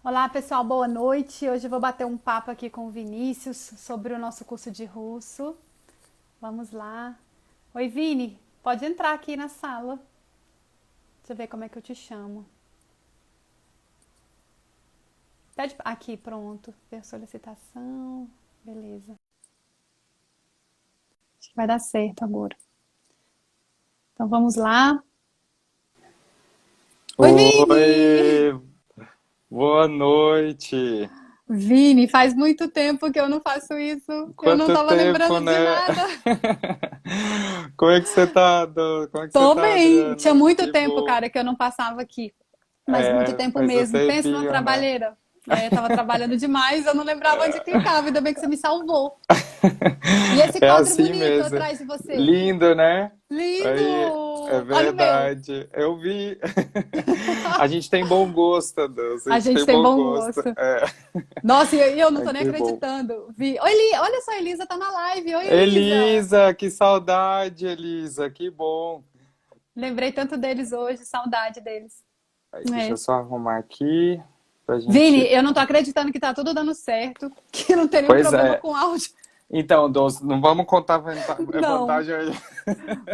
Olá, pessoal, boa noite. Hoje eu vou bater um papo aqui com o Vinícius sobre o nosso curso de russo. Vamos lá. Oi, Vini, pode entrar aqui na sala. Deixa eu ver como é que eu te chamo. Pede aqui, pronto. Ver solicitação. Beleza. Acho que vai dar certo agora. Então vamos lá. Oi, Vini! Oi, boa noite. Vini, faz muito tempo que eu não faço isso. Eu não Quanto tava tempo, lembrando de né? nada. Como é que você tá, Como é que você Tô tá, bem. Tinha Adriana? muito Que tempo, bom. cara, que eu não passava aqui. Mas muito É, tempo faz um mesmo. Pensa numa tempinho, né? trabalheira. É, tava trabalhando demais, eu não lembrava onde clicava, ainda bem que você me salvou. E esse É quadro assim bonito mesmo. atrás de você? Lindo, né? Aí, é Lindo! Olha o meu. verdade. Eu vi. A gente tem bom gosto, Deus. A A gente gente tem tem bom bom gosto. gosto. É, Nossa, e eu não tô nem que bom. acreditando. Oi, olha só, a Elisa tá na live. Oi, Elisa! Elisa, que saudade, Elisa. Que bom. Lembrei tanto deles hoje, saudade deles. Aí, deixa eu É. só arrumar aqui pra Vini, gente. eu não tô acreditando que tá tudo dando certo, que não tem nenhum Pois problema é. com áudio. Então, Doce, não vamos contar Não. vantagem aí.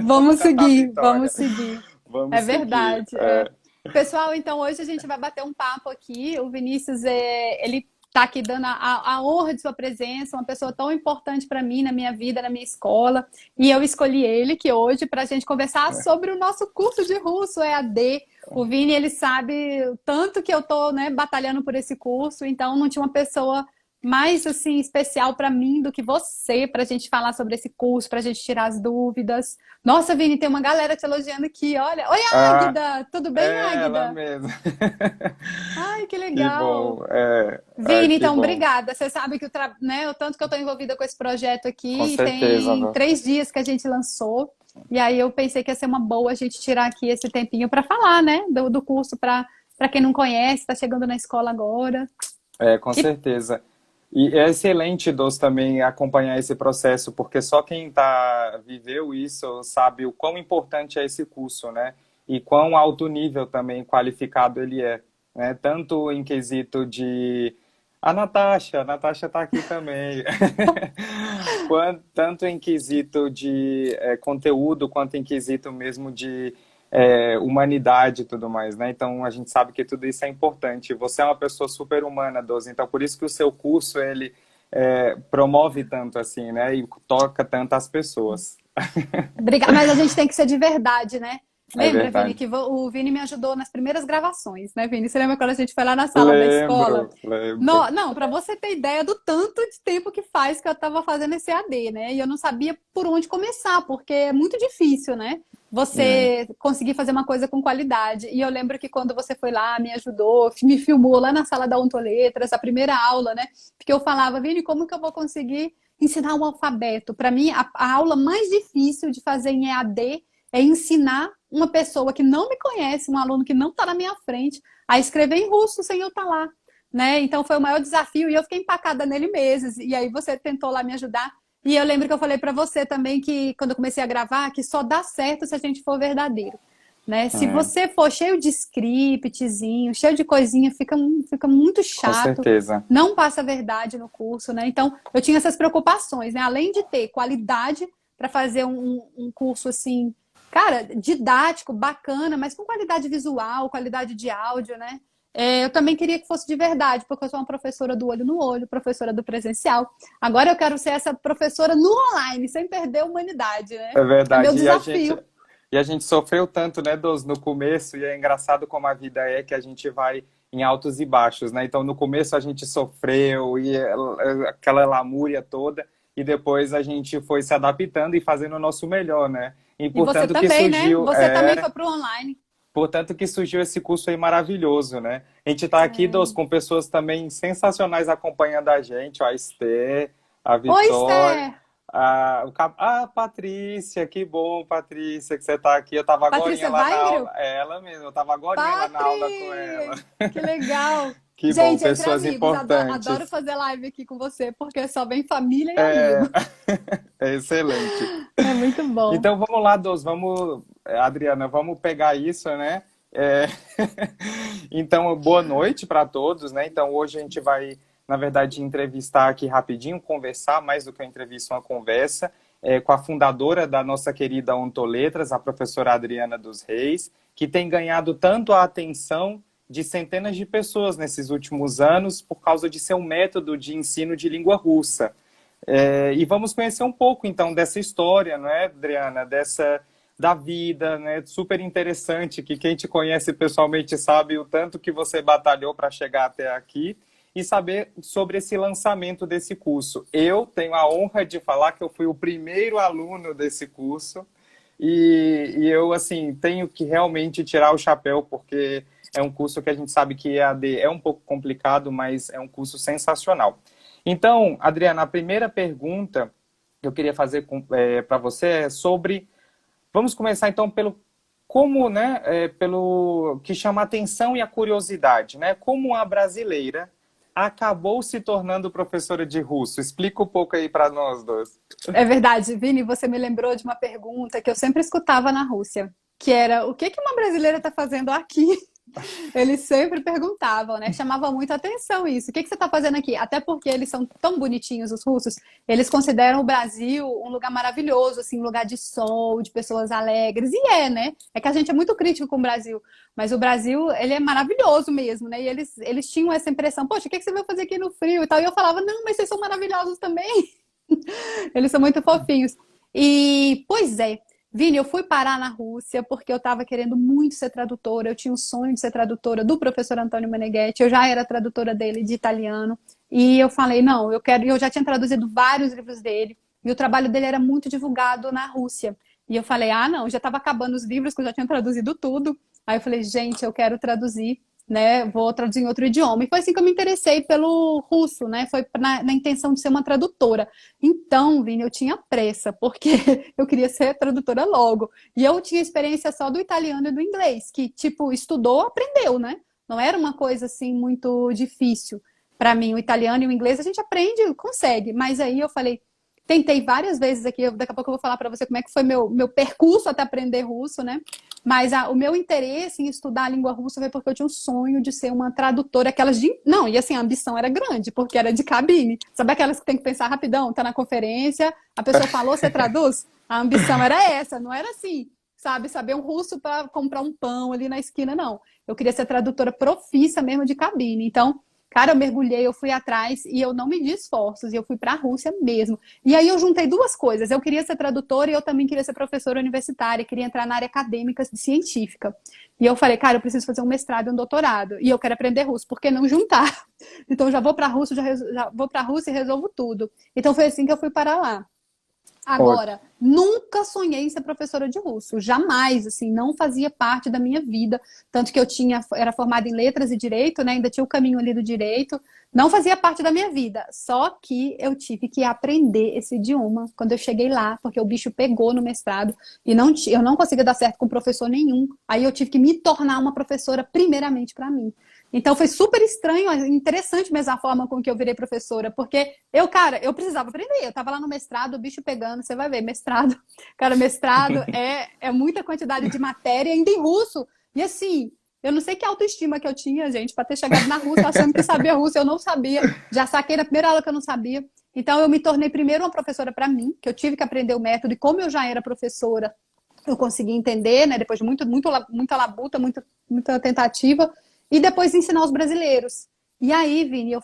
Vamos Vamos cantar a seguir, vamos vitória. seguir. É Vamos seguir. verdade. É. Pessoal, então hoje a gente vai bater um papo aqui. O Vinícius, ele tá aqui dando a honra de sua presença, uma pessoa tão importante para mim, na minha vida, na minha escola. E eu escolhi ele que hoje para a gente conversar sobre o nosso curso de russo EAD. O Vini, ele sabe o tanto que eu tô, né, batalhando por esse curso, então não tinha uma pessoa mais assim especial para mim do que você, para a gente falar sobre esse curso, para a gente tirar as dúvidas. Nossa, Vini, tem uma galera te elogiando aqui, olha. Oi, Ah, Águida! Tudo bem, é ela Águida? mesma. Ai, que Que legal! bom. É, ai, Vini, que então, bom. obrigada. Você sabe que né, o tanto que eu estou envolvida com esse projeto Com aqui, certeza, tem Doce. 3 dias que a gente lançou, e aí eu pensei que ia ser uma boa a gente tirar aqui esse tempinho para falar, né, do curso para quem não conhece, está chegando na escola agora. É, com E certeza. E é excelente, Doce, também acompanhar esse processo, porque só quem viveu isso sabe o quão importante é esse curso, né? E quão alto nível também qualificado ele é, né? Tanto em quesito de... a Natasha está aqui também. Tanto em quesito de conteúdo, quanto em quesito mesmo de humanidade e tudo mais, né? Então a gente sabe que tudo isso é importante. Você é uma pessoa super humana, Doze, então por isso que o seu curso ele promove tanto assim, né? E toca tantas pessoas. obrigada, mas a gente tem que ser de verdade, né? É Lembra, Vini, verdade. que o Vini me ajudou nas primeiras gravações, né, Vini? Você lembra quando a gente foi lá na sala da escola? Lembro, lembro. Não, não, para você ter ideia do tanto de tempo que faz que eu estava fazendo esse AD, né? E eu não sabia por onde começar, porque é muito difícil, né? É, Você conseguir fazer uma coisa com qualidade. E eu lembro que quando você foi lá, me ajudou, me filmou lá na sala da Ontoletras, a primeira aula, né? Porque eu falava, Vini, como que eu vou conseguir ensinar o alfabeto? Para mim, a aula mais difícil de fazer em EAD é ensinar uma pessoa que não me conhece, um aluno que não está na minha frente, a escrever em russo sem eu estar lá, né? Então foi o maior desafio e eu fiquei empacada nele meses. E aí você tentou lá me ajudar. E eu lembro que eu falei para você também que quando eu comecei a gravar, que só dá certo se a gente for verdadeiro, né? Se é, você for cheio de scriptzinho, cheio de coisinha, fica muito com chato. certeza. Não passa a verdade no curso, né? Então eu tinha essas preocupações, né? Além de ter qualidade para fazer um curso assim, cara, didático, bacana, mas com qualidade visual, qualidade de áudio, né? Eu também queria que fosse de verdade, porque eu sou uma professora do olho no olho, professora do presencial. Agora eu quero ser essa professora no online, sem perder a humanidade, né? É É meu verdade. desafio. E a gente sofreu tanto, né, Dos, no começo, e é engraçado como a vida é que a gente vai em altos e baixos, né? Então, no começo a gente sofreu e aquela lamúria toda, e depois a gente foi se adaptando e fazendo o nosso melhor, né? E E você portanto que também, né? surgiu, Você também foi para o online. portanto que surgiu esse curso aí maravilhoso, né? A gente está aqui, Dos, com pessoas também sensacionais acompanhando a gente, ó, a Esther, a Oi, Vitória. Esther! Patrícia, que bom, Patrícia, que você está aqui. Eu estava agorinha Patrícia lá na Weingel? aula. É ela mesma, eu estava agorinha lá na aula com ela. Patri! Que legal! Que bom, Gente, entre pessoas amigos, adoro importantes. fazer live aqui com você, porque só vem família e É, amigo. é excelente. É muito bom. Então vamos lá, Dos, vamos, Adriana, vamos pegar isso, né? É, então, boa noite para todos, né? Então, hoje a gente vai, na verdade, entrevistar aqui rapidinho, conversar, mais do que uma entrevista, uma conversa, com a fundadora da nossa querida Ontoletras, a professora Adriana dos Reis, que tem ganhado tanto a atenção de centenas de pessoas nesses últimos anos por causa de seu método de ensino de língua russa. E vamos conhecer um pouco, então, dessa história, não é, Adriana? Da vida, né? Super interessante, que quem te conhece pessoalmente sabe o tanto que você batalhou para chegar até aqui e saber sobre esse lançamento desse curso. Eu tenho a honra de falar que eu fui o primeiro aluno desse curso e eu, assim, tenho que realmente tirar o chapéu, porque é um curso que a gente sabe que EAD é um pouco complicado, mas é um curso sensacional. Então, Adriana, a primeira pergunta que eu queria fazer para você é sobre. Vamos começar então pelo como, né, pelo que chama a atenção e a curiosidade, né? Como a brasileira acabou se tornando professora de russo. Explica um pouco aí para nós dois. É verdade, Vini, você me lembrou de uma pergunta que eu sempre escutava na Rússia, que era: o que que uma brasileira está fazendo aqui? Eles sempre perguntavam, né? Chamava muita atenção isso. O que que você está fazendo aqui? Até porque eles são tão bonitinhos, os russos. Eles consideram o Brasil um lugar maravilhoso, assim, um lugar de sol, de pessoas alegres. E é, né? É que a gente é muito crítico com o Brasil. Mas o Brasil, ele é maravilhoso mesmo, né? E eles tinham essa impressão: poxa, o que que você vai fazer aqui no frio e tal? E eu falava: não, mas vocês são maravilhosos também. Eles são muito fofinhos. E, pois é, Vini, eu fui parar na Rússia porque eu estava querendo muito ser tradutora. Eu tinha um sonho de ser tradutora do professor Antônio Meneghetti. Eu já era tradutora dele de italiano. E eu falei, não, eu quero. E eu já tinha traduzido vários livros dele. E o trabalho dele era muito divulgado na Rússia. E eu falei, ah, não, já estava acabando os livros, que eu já tinha traduzido tudo. Aí eu falei, gente, eu quero traduzir, né? Vou traduzir em outro idioma. E foi assim que eu me interessei pelo russo, né? Foi na intenção de ser uma tradutora. Então, Vini, eu tinha pressa, porque eu queria ser tradutora logo. E eu tinha experiência só do italiano e do inglês, que, tipo, estudou, aprendeu, né? Não era uma coisa, assim, muito difícil para mim. O italiano e o inglês a gente aprende, consegue. Mas aí eu falei, tentei várias vezes aqui, daqui a pouco eu vou falar para você como é que foi meu percurso até aprender russo, né? Mas o meu interesse em estudar a língua russa foi porque eu tinha um sonho de ser uma tradutora, aquelas de. Não, e assim, a ambição era grande, porque era de cabine. Sabe aquelas que tem que pensar rapidão? Tá na conferência, a pessoa falou, você traduz? A ambição era essa, não era assim, sabe? Saber um russo para comprar um pão ali na esquina, não. Eu queria ser tradutora profissa mesmo de cabine. Então, cara, eu mergulhei, eu fui atrás e eu não medi esforços, e eu fui para a Rússia mesmo. E aí eu juntei duas coisas. Eu queria ser tradutora e eu também queria ser professora universitária, queria entrar na área acadêmica científica. E eu falei, cara, eu preciso fazer um mestrado e um doutorado. E eu quero aprender russo, por que não juntar? Então já vou para a Rússia, já vou para a Rússia e resolvo tudo. Então foi assim que eu fui para lá. Agora, nunca sonhei em ser professora de russo, jamais, assim, não fazia parte da minha vida, tanto que era formada em letras e direito, né, ainda tinha o caminho ali do direito, não fazia parte da minha vida, só que eu tive que aprender esse idioma quando eu cheguei lá, porque o bicho pegou no mestrado e eu não conseguia dar certo com professor nenhum, aí eu tive que me tornar uma professora primeiramente para mim. Então foi super estranho, interessante mesmo a forma com que eu virei professora, porque cara, eu precisava aprender. Eu tava lá no mestrado, o bicho pegando, você vai ver, mestrado. Cara, mestrado é muita quantidade de matéria, ainda em russo. E assim, eu não sei que autoestima que eu tinha, gente, para ter chegado na Rússia achando que sabia russo, eu não sabia. Já saquei na primeira aula que eu não sabia. Então eu me tornei primeiro uma professora para mim, que eu tive que aprender o método, e como eu já era professora, eu consegui entender, né, depois de muita labuta, muita tentativa. E depois ensinar os brasileiros. E aí, Vini, eu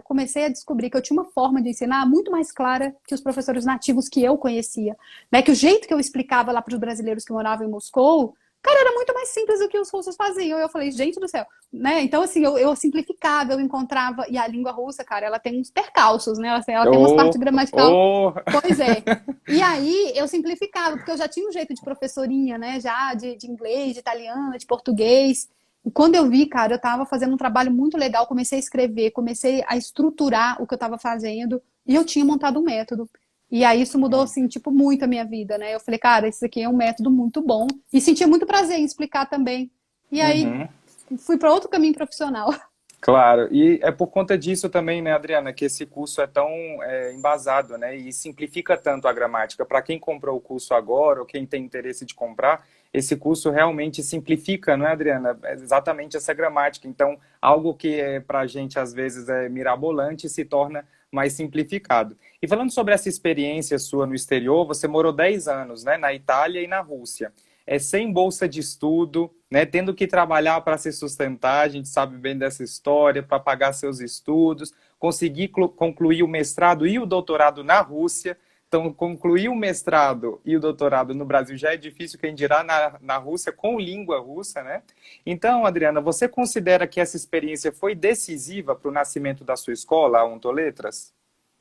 comecei a descobrir que eu tinha uma forma de ensinar muito mais clara que os professores nativos que eu conhecia. Né? Que o jeito que eu explicava lá para os brasileiros que moravam em Moscou, cara, era muito mais simples do que os russos faziam. Eu falei, gente do céu. Né? Então, assim, eu simplificava, eu encontrava. E a língua russa, cara, ela tem uns percalços, né? Ela tem umas partes gramaticais. Pois é. E aí eu simplificava, porque eu já tinha um jeito de professorinha, né? Já de inglês, de italiano, de português. E quando eu vi, cara, eu estava fazendo um trabalho muito legal, comecei a escrever, comecei a estruturar o que eu estava fazendo, e eu tinha montado um método. E aí isso mudou, assim, tipo, muito a minha vida, né? Eu falei, cara, esse aqui é um método muito bom. E sentia muito prazer em explicar também. E aí Uhum. fui para outro caminho profissional. Claro, e é por conta disso também, né, Adriana, que esse curso é tão embasado, né, e simplifica tanto a gramática. Para quem comprou o curso agora, ou quem tem interesse de comprar, esse curso realmente simplifica, não é, Adriana? É exatamente essa gramática. Então, algo que para a gente às vezes é mirabolante se torna mais simplificado. E falando sobre essa experiência sua no exterior, você morou 10 anos, né, na Itália e na Rússia. Sem bolsa de estudo, né, tendo que trabalhar para se sustentar, a gente sabe bem dessa história, para pagar seus estudos, conseguir concluir o mestrado e o doutorado na Rússia. Então, concluir o mestrado e o doutorado no Brasil já é difícil, quem dirá na Rússia, com língua russa, né? Então, Adriana, você considera que essa experiência foi decisiva para o nascimento da sua escola, a Ontoletras?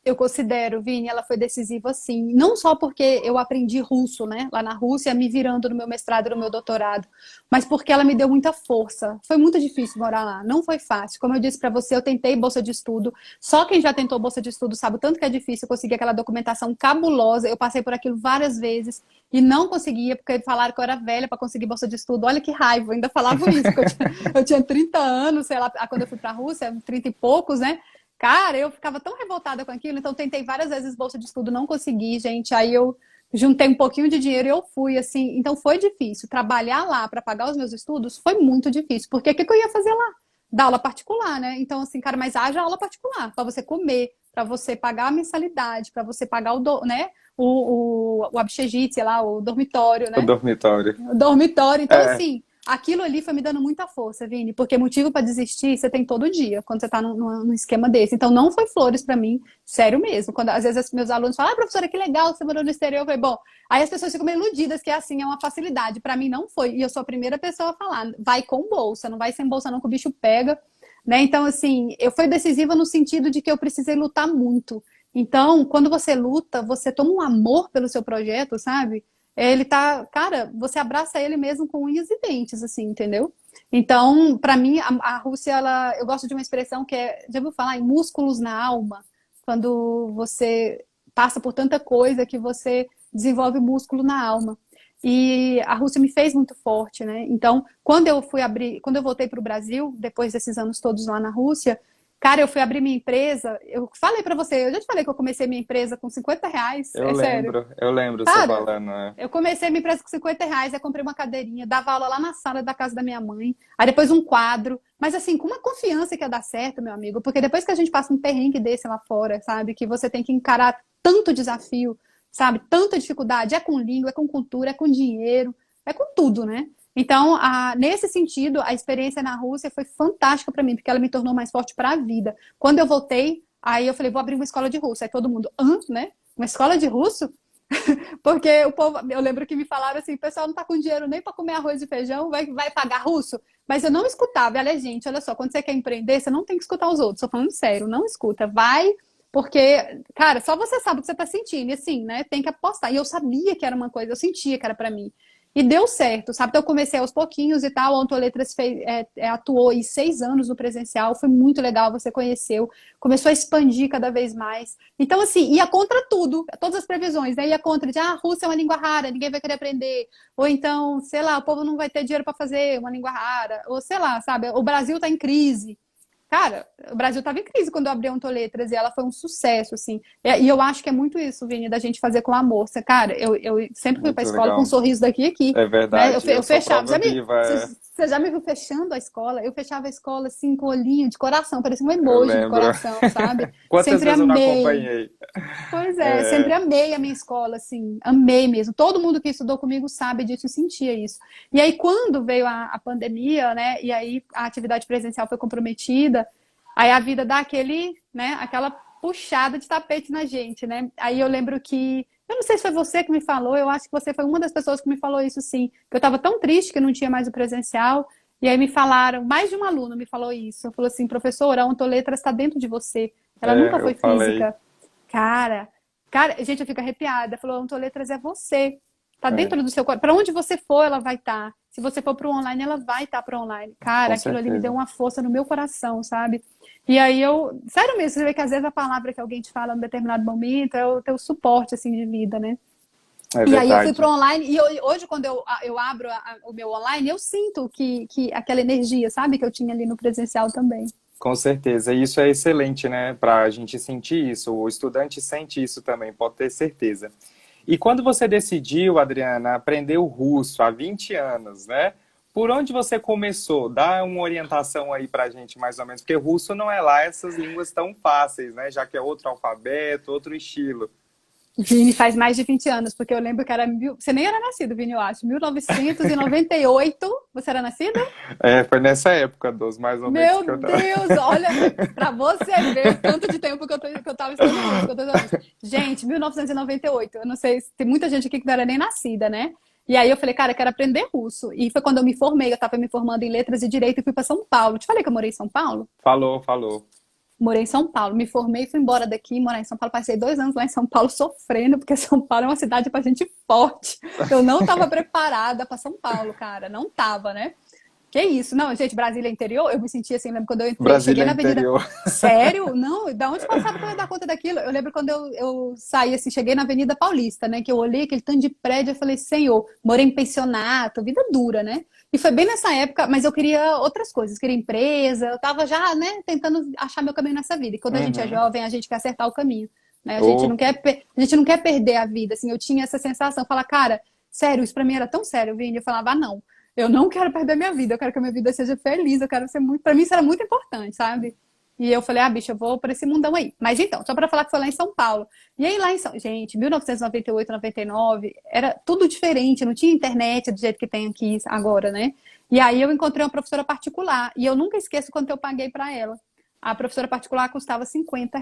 Eu considero, Vini, ela foi decisiva sim. Não só porque eu aprendi russo, né, lá na Rússia, me virando no meu mestrado e no meu doutorado, mas porque ela me deu muita força. Foi muito difícil morar lá, não foi fácil. Como eu disse para você, eu tentei bolsa de estudo. Só quem já tentou bolsa de estudo sabe o tanto que é difícil conseguir aquela documentação cabulosa. Eu passei por aquilo várias vezes e não conseguia, porque falaram que eu era velha para conseguir bolsa de estudo. Olha que raiva, ainda falavam isso, porque eu tinha 30 anos, sei lá, quando eu fui para a Rússia, 30 e poucos, né? Cara, eu ficava tão revoltada com aquilo, então tentei várias vezes bolsa de estudo, não consegui, gente. Aí eu juntei um pouquinho de dinheiro e eu fui, assim. Então foi difícil. Trabalhar lá para pagar os meus estudos foi muito difícil, porque o que eu ia fazer lá? Dar aula particular, né? Então, assim, cara, mas haja aula particular para você comer, para você pagar a mensalidade, para você pagar né? O abchejit, sei lá, o dormitório, O né? dormitório. O dormitório. Então, É, assim, aquilo ali foi me dando muita força, Vini, porque motivo para desistir você tem todo dia, quando você tá num esquema desse. Então, não foi flores para mim, sério mesmo. Quando às vezes meus alunos falam, professora, que legal que você morou no exterior. Eu falei, bom, aí as pessoas ficam meio iludidas que é assim, é uma facilidade. Para mim, não foi. E eu sou a primeira pessoa a falar, vai com bolsa, não vai sem bolsa, não, que o bicho pega. Né? Então, assim, eu fui decisiva no sentido de que eu precisei lutar muito. Então, quando você luta, você toma um amor pelo seu projeto, sabe? Ele tá, cara, você abraça ele mesmo com unhas e dentes, assim, entendeu? Então, para mim, a Rússia, eu gosto de uma expressão que é, já ouviu falar em músculos na alma? Quando você passa por tanta coisa que você desenvolve músculo na alma. E a Rússia me fez muito forte, né? Então, quando eu voltei para o Brasil, depois desses anos todos lá na Rússia, cara, eu fui abrir minha empresa. Eu falei para você, eu já te falei que eu comecei minha empresa com R$ 50, é sério. eu lembro você Cara, falando, né? eu comecei minha empresa com R$ 50, aí comprei uma cadeirinha, dava aula lá na sala da casa da minha mãe, aí depois um quadro, mas assim, com uma confiança que ia dar certo, meu amigo, porque depois que a gente passa um perrengue desse lá fora, sabe, que você tem que encarar tanto desafio, sabe, tanta dificuldade, é com língua, é com cultura, é com dinheiro, é com tudo, né? Então, nesse sentido, a experiência na Rússia foi fantástica para mim, porque ela me tornou mais forte para a vida. Quando eu voltei, aí eu falei, vou abrir uma escola de russo. Aí todo mundo, né? Uma escola de russo? Porque o povo, eu lembro que me falaram assim, o pessoal não tá com dinheiro nem para comer arroz e feijão, vai pagar russo? Mas eu não escutava. Olha, gente, olha só, quando você quer empreender, você não tem que escutar os outros. Tô falando sério, não escuta. Vai, porque, cara, só você sabe o que você tá sentindo. E assim, né, tem que apostar. E eu sabia que era uma coisa, eu sentia que era para mim. E deu certo, sabe? Então eu comecei aos pouquinhos e tal. A Ontoletras atuou aí 6 anos no presencial, foi muito legal, você conheceu, começou a expandir cada vez mais. Então, assim, ia contra tudo, todas as previsões, né? Ia contra de, a Rússia é uma língua rara, ninguém vai querer aprender. Ou então, sei lá, o povo não vai ter dinheiro para fazer uma língua rara. Ou sei lá, sabe? O Brasil tá em crise. Cara, o Brasil estava em crise quando eu abri a Ontoletras e ela foi um sucesso, assim. E eu acho que é muito isso, Vini, da gente fazer com amor. Cara, eu sempre fui para a Muito escola com um legal. sorriso daqui e aqui, É né? verdade, Eu eu sou fechava. prova viva, Você já me viu fechando a escola? Eu fechava a escola assim, com o olhinho de coração, parecia um eu emoji de lembro. coração, sabe? Quantas Sempre vezes eu não amei. acompanhei? Pois é, sempre É, amei a minha escola, assim, amei mesmo. Todo mundo que estudou comigo sabe disso e sentia isso. E aí, quando veio a pandemia, né, e aí a atividade presencial foi comprometida, aí a vida dá né, aquela puxada de tapete na gente, né? Aí eu lembro que, eu não sei se foi você que me falou, eu acho que você foi uma das pessoas que me falou isso, sim, que eu estava tão triste que não tinha mais o presencial, e aí me falaram, mais de um aluno me falou isso, falou assim, professora, a Ontoletras está dentro de você, ela nunca eu foi falei. física. Cara, cara, gente, eu fico arrepiada. Falou, Ontoletras é você. Tá É, dentro do seu corpo. Para onde você for, ela vai estar. Se você for para o online, ela vai estar para o online. Cara, com aquilo ali me deu certeza. uma força no meu coração, sabe? E aí sério mesmo, você vê que às vezes a palavra que alguém te fala em determinado momento é o teu suporte assim de vida, né? É E aí eu fui verdade. pro online e hoje quando eu abro o meu online, eu sinto que aquela energia, sabe, que eu tinha ali no presencial também. Com certeza, e isso é excelente, né? Para a gente sentir isso, o estudante sente isso também, pode ter certeza. E quando você decidiu, Adriana, aprender o russo há 20 anos, né? Por onde você começou? Dá uma orientação aí pra gente, mais ou menos, porque russo não é lá essas línguas tão fáceis, né? Já que é outro alfabeto, outro estilo. Vini faz mais de 20 anos, porque eu lembro que era. Você nem era nascido, Vini, eu acho. 1998. Você era nascido? É, foi nessa época, dos mais ou menos que Meu eu tava. Deus, olha, pra você ver o tanto de tempo que eu tava estudando música. Gente, 1998, eu não sei, tem muita gente aqui que não era nem nascida, né? E aí eu falei, cara, eu quero aprender russo. E foi quando eu me formei, eu tava me formando em letras e direito e fui pra São Paulo. Te falei que eu morei em São Paulo? Falou, falou. Morei em São Paulo, me formei, fui embora daqui, morar em São Paulo, passei 2 anos lá em São Paulo sofrendo, porque São Paulo é uma cidade pra gente forte. Eu não estava preparada para São Paulo, cara, não tava, né? Que isso? Não, gente, Brasília é interior, eu me senti assim, lembro quando eu entrei, cheguei Brasília na Avenida. interior. Sério? Não, da onde passava pra eu dar conta daquilo? Eu lembro quando eu saí assim, cheguei na Avenida Paulista, né? Que eu olhei aquele tanto de prédio, eu falei, Senhor, morei em pensionato, vida dura, né? E foi bem nessa época, mas eu queria outras coisas, queria empresa, eu tava já, né, tentando achar meu caminho nessa vida. E quando a gente é Uhum. jovem, a gente quer acertar o caminho, né? Oh, A gente não quer perder a vida, assim. Eu tinha essa sensação, falar, cara, sério, isso pra mim era tão sério, Vini. Eu falava, ah, não, eu não quero perder minha vida, eu quero que a minha vida seja feliz, eu quero ser muito, pra mim isso era muito importante, sabe? E eu falei, ah, bicho, eu vou pra esse mundão aí. Mas então, só pra falar que foi lá em São Paulo. E aí lá em São... Gente, 1998, 99, era tudo diferente, não tinha internet do jeito que tem aqui agora, né? E aí eu encontrei uma professora particular, e eu nunca esqueço quanto eu paguei pra ela. A professora particular custava R$ 50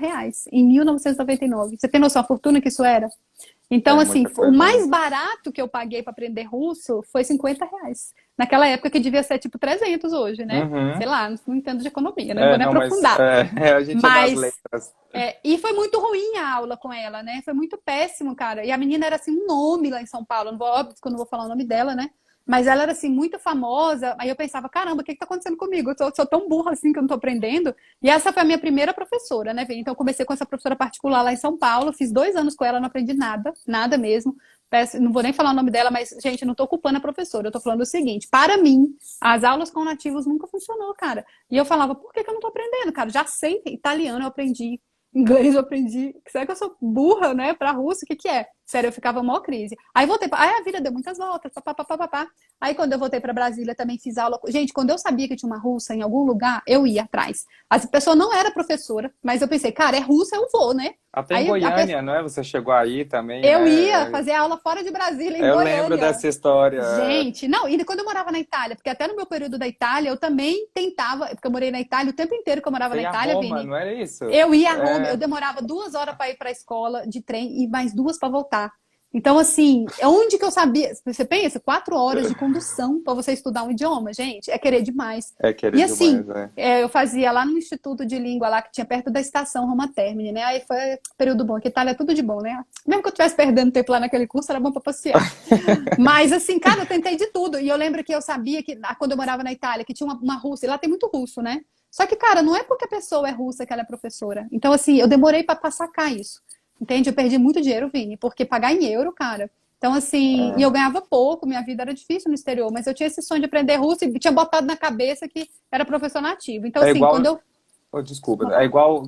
em 1999. Você tem noção da fortuna que isso era? Então, é assim, muita o coisa, né? mais barato que eu paguei para aprender russo foi R$ 50. Naquela época que devia ser tipo 300 hoje, né? Sei Uhum. lá, não entendo de economia, né? Não vou É, nem não, mas aprofundar. a gente é das Mas, letras. e foi muito ruim a aula com ela, né? Foi muito péssimo, cara. E a menina era assim, um nome lá em São Paulo. Não vou, óbvio que eu não vou falar o nome dela, né? Mas ela era assim, muito famosa. Aí eu pensava, caramba, o que que tá acontecendo comigo? Sou tão burra assim que eu não tô aprendendo. E essa foi a minha primeira professora, né, Vê? Então eu comecei com essa professora particular lá em São Paulo. Fiz 2 anos com ela, não aprendi nada, nada mesmo. Não vou nem falar o nome dela, mas, gente, não tô culpando a professora. Eu tô falando o seguinte: para mim, as aulas com nativos nunca funcionou, cara. E eu falava, por que que eu não tô aprendendo, cara? Já sei italiano, eu aprendi. Inglês eu aprendi. Será que eu sou burra, né? Pra russo, o que que é? Sério, eu ficava mó crise. Aí voltei pra... Aí a vida deu muitas voltas. Pá. Aí quando eu voltei pra Brasília, também fiz aula. Gente, quando eu sabia que tinha uma russa em algum lugar, eu ia atrás. A pessoa não era professora, mas eu pensei, cara, é russa, eu vou, né? Até em Aí a pessoa... Goiânia, não é? Você chegou aí também, Eu ia né? fazer aula fora de Brasília, em Eu lembro Goiânia. dessa história. Gente, não, e quando eu morava na Itália, porque até no meu período da Itália, eu também tentava, porque eu morei na Itália o tempo inteiro que eu morava Você na ia a Itália, Roma, Vini. não era isso? Eu ia a Roma, eu É, demorava 2 horas para ir para a escola de trem e mais 2 para voltar. Então, assim, onde que eu sabia? Você pensa, 4 horas de condução para você estudar um idioma, gente, é querer demais. é E querer assim, demais, né? eu fazia lá no Instituto de Língua, lá que tinha perto da estação Roma Termini, né? Aí foi período bom, que Itália é tudo de bom, né? Mesmo que eu estivesse perdendo tempo lá naquele curso, era bom para passear. Mas assim, cara, eu tentei de tudo. E eu lembro que eu sabia que quando eu morava na Itália, que tinha uma russa, e lá tem muito russo, né? Só que, cara, não é porque a pessoa é russa que ela é professora. Então, assim, eu demorei para sacar isso. Entende? Eu perdi muito dinheiro, Vini, porque pagar em euro, cara. Então, assim, e eu ganhava pouco, minha vida era difícil no exterior, mas eu tinha esse sonho de aprender russo e tinha botado na cabeça que era professor nativo. Então, É assim, quando igual, eu. oh, desculpa, é igual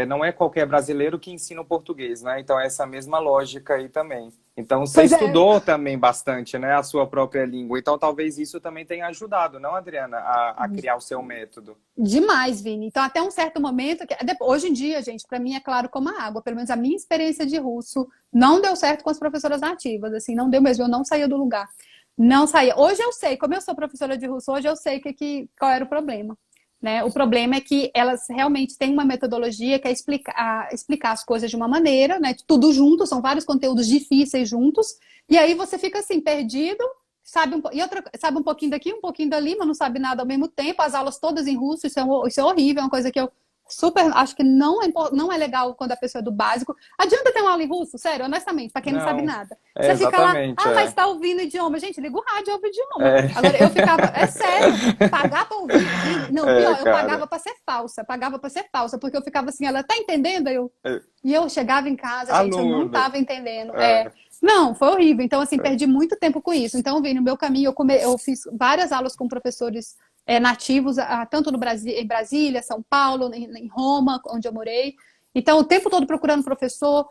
não é qualquer brasileiro que ensina o português, né? Então é essa mesma lógica aí também. Então você Pois é, estudou também bastante, né, a sua própria língua. Então talvez isso também tenha ajudado, não, Adriana, a criar o seu método. demais, Vini. Então, até um certo momento, hoje em dia, gente, para mim é claro como a água. Pelo menos a minha experiência de russo não deu certo com as professoras nativas. Assim, não deu mesmo. Eu não saía do lugar. Não saía. Hoje eu sei, como eu sou professora de russo, hoje eu sei qual era o problema. Né? O problema é que elas realmente têm uma metodologia que é explicar as coisas de uma maneira, né? Tudo junto, são vários conteúdos difíceis juntos, e aí você fica assim, perdido, sabe um pouquinho daqui, um pouquinho dali, mas não sabe nada ao mesmo tempo, as aulas todas em russo, isso é horrível, é uma coisa que eu super acho que não é legal quando a pessoa é do básico. Adianta ter uma aula em russo? Sério, honestamente, para quem não sabe Não, nada. é Você fica lá, exatamente, mas é. tá ouvindo o idioma. Gente, liga o rádio e ouve o idioma. É, Agora, eu ficava, é sério, pagar pra ouvir. Não, é, pior, eu cara. pagava pra ser falsa, porque eu ficava assim, ela tá entendendo? É, E eu chegava em casa, gente, eu não aluno. tava entendendo. É, Não, foi horrível. Então, assim, perdi muito tempo com isso. Então, Vini, no meu caminho, eu fiz várias aulas com professores nativos, tanto no Brasil, em Brasília, São Paulo, em Roma, onde eu morei. Então, o tempo todo procurando professor.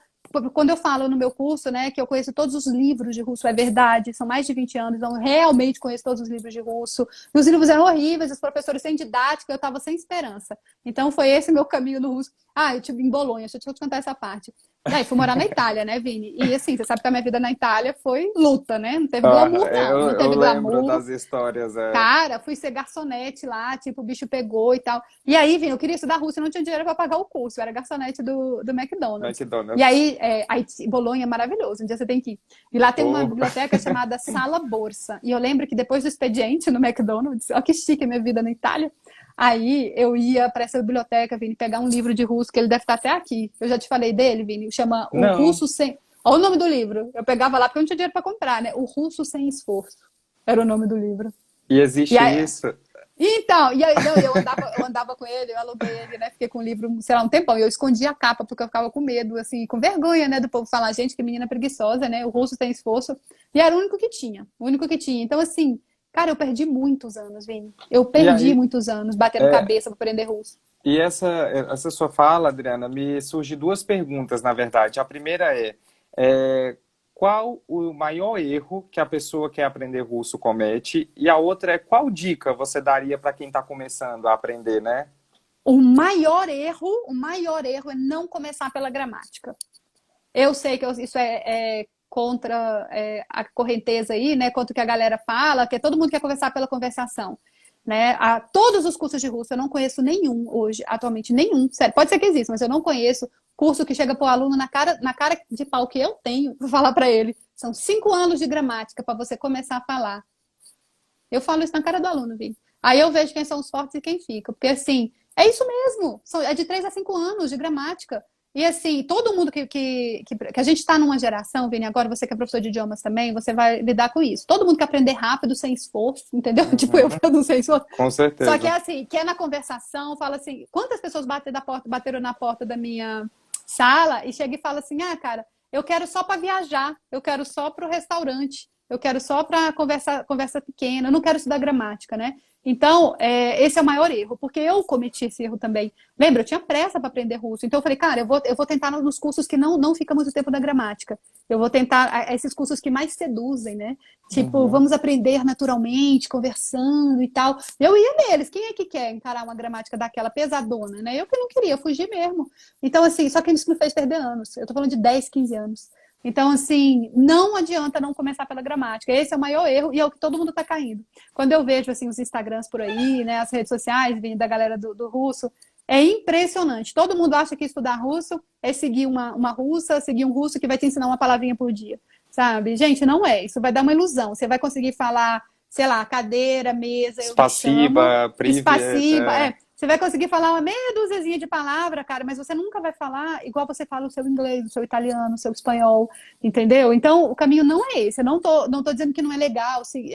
Quando eu falo no meu curso, né, que eu conheço todos os livros de russo, é verdade, são mais de 20 anos, então realmente conheço todos os livros de russo. E os livros eram horríveis, os professores sem didática, eu estava sem esperança. Então foi esse meu caminho no russo. Eu tive em Bolonha, deixa eu te contar essa parte. E aí, fui morar na Itália, né, Vini? E assim, você sabe que a minha vida na Itália foi luta, né? Não teve glamour, não. Não Eu teve lembro glamour. das histórias. Cara, fui ser garçonete lá, tipo, o bicho pegou e tal. E aí, Vini, eu queria estudar russo e não tinha dinheiro para pagar o curso. Eu era garçonete do McDonald's. E McDonald's. aí, Bolonha é maravilhoso, um dia você tem que ir. E lá tem uma Oh. biblioteca chamada Sala Borsa. E eu lembro que depois do expediente no McDonald's, olha que chique a minha vida na Itália. Aí eu ia para essa biblioteca, Vini, pegar um livro de russo, que ele deve estar até aqui. Eu já te falei dele, Vini, chama O Não. Russo Sem... Olha o nome do livro. Eu pegava lá porque eu não tinha dinheiro para comprar, né? O Russo Sem Esforço era o nome do livro. E E existe aí, isso? então, e aí, não, eu andava com ele, eu aluguei ele, né? Fiquei com o livro, sei lá, um tempão. E eu escondia a capa, porque eu ficava com medo, assim, com vergonha, né? Do povo falar, gente, que menina preguiçosa, né? O russo tem esforço. E era o único que tinha, o único que tinha. Então, assim, cara, eu perdi muitos anos, Vini. Eu E perdi aí, muitos anos batendo é, cabeça para aprender russo. e essa sua fala, Adriana, me surge duas perguntas, na verdade. A primeira é, qual o maior erro que a pessoa que quer aprender russo comete? E a outra é qual dica você daria para quem está começando a aprender, né? O maior erro é não começar pela gramática. Eu sei que isso é contra a correnteza aí, né? Contra o que a galera fala, que todo mundo quer conversar pela conversação. Né? Todos os cursos de russo, eu não conheço nenhum hoje, atualmente, nenhum. Sério, pode ser que exista, mas eu não conheço curso que chega para o aluno na cara de pau que eu tenho para falar para ele. São 5 anos de gramática para você começar a falar. Eu falo isso na cara do aluno, Vini. Aí eu vejo quem são os fortes e quem fica. Porque, assim, é isso mesmo. É de 3 a 5 anos de gramática. E, assim, todo mundo que a gente está numa geração, Vini, agora você que é professor de idiomas também, você vai lidar com isso. Todo mundo quer aprender rápido, sem esforço, entendeu? Tipo, eu Uhum, falo sem esforço. com Só que é certeza. assim, que é na conversação, fala assim, quantas pessoas bateram na porta da minha sala e chega e fala assim, cara, eu quero só para viajar, eu quero só para o restaurante, eu quero só para conversa pequena, eu não quero estudar gramática, né? Então, esse é o maior erro, porque eu cometi esse erro também. Lembra, eu tinha pressa para aprender russo, então eu falei, cara, eu vou tentar nos cursos que não fica muito tempo da gramática. Eu vou tentar esses cursos que mais seduzem, né? Tipo, Uhum. vamos aprender naturalmente, conversando e tal. Eu ia neles. Quem é que quer encarar uma gramática daquela pesadona, né? Eu que não queria, eu fugi mesmo. Então, assim, só que isso me fez perder anos. Eu tô falando de 10, 15 anos. Então, assim, não adianta não começar pela gramática. Esse é o maior erro e é o que todo mundo tá caindo. Quando eu vejo, assim, os Instagrams por aí, né, as redes sociais da galera do russo, é impressionante. Todo mundo acha que estudar russo é seguir uma russa, seguir um russo que vai te ensinar uma palavrinha por dia. Sabe? Gente, não é. Isso vai dar uma ilusão. Você vai conseguir falar, sei lá, cadeira, mesa, eu me chamo, Spasiba, привет. espaciba. Você vai conseguir falar uma meia dúziazinha de palavra, cara, mas você nunca vai falar igual você fala o seu inglês, o seu italiano, o seu espanhol, entendeu? Então, o caminho não é esse. Eu não tô dizendo que não é legal seguir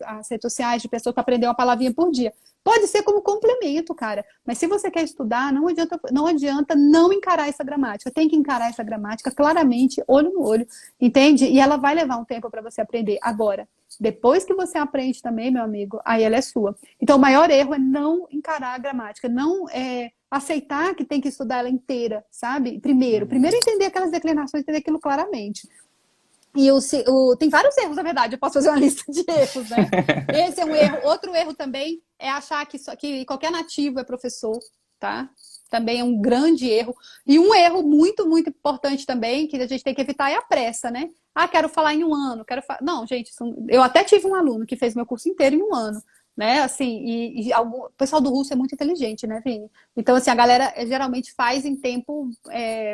as redes sociais de pessoa que aprendeu uma palavrinha por dia. Pode ser como complemento, cara. Mas se você quer estudar, não adianta não encarar essa gramática. Tem que encarar essa gramática claramente, olho no olho, entende? E ela vai levar um tempo para você aprender. Agora, depois que você aprende também, meu amigo, aí ela é sua. Então, o maior erro é não encarar a gramática, não aceitar que tem que estudar ela inteira, sabe? Primeiro Uhum. entender aquelas declinações, entender aquilo claramente. E tem vários erros, na verdade, eu posso fazer uma lista de erros, né? Esse é um erro. Outro erro também é achar que qualquer nativo é professor, tá? Também é um grande erro. E um erro muito, muito importante também, que a gente tem que evitar, é a pressa, né? Quero falar em um ano, Não, gente, eu até tive um aluno que fez meu curso inteiro em um ano, né? Assim, o pessoal do russo é muito inteligente, né, Vini? Então, assim, a galera geralmente faz em tempo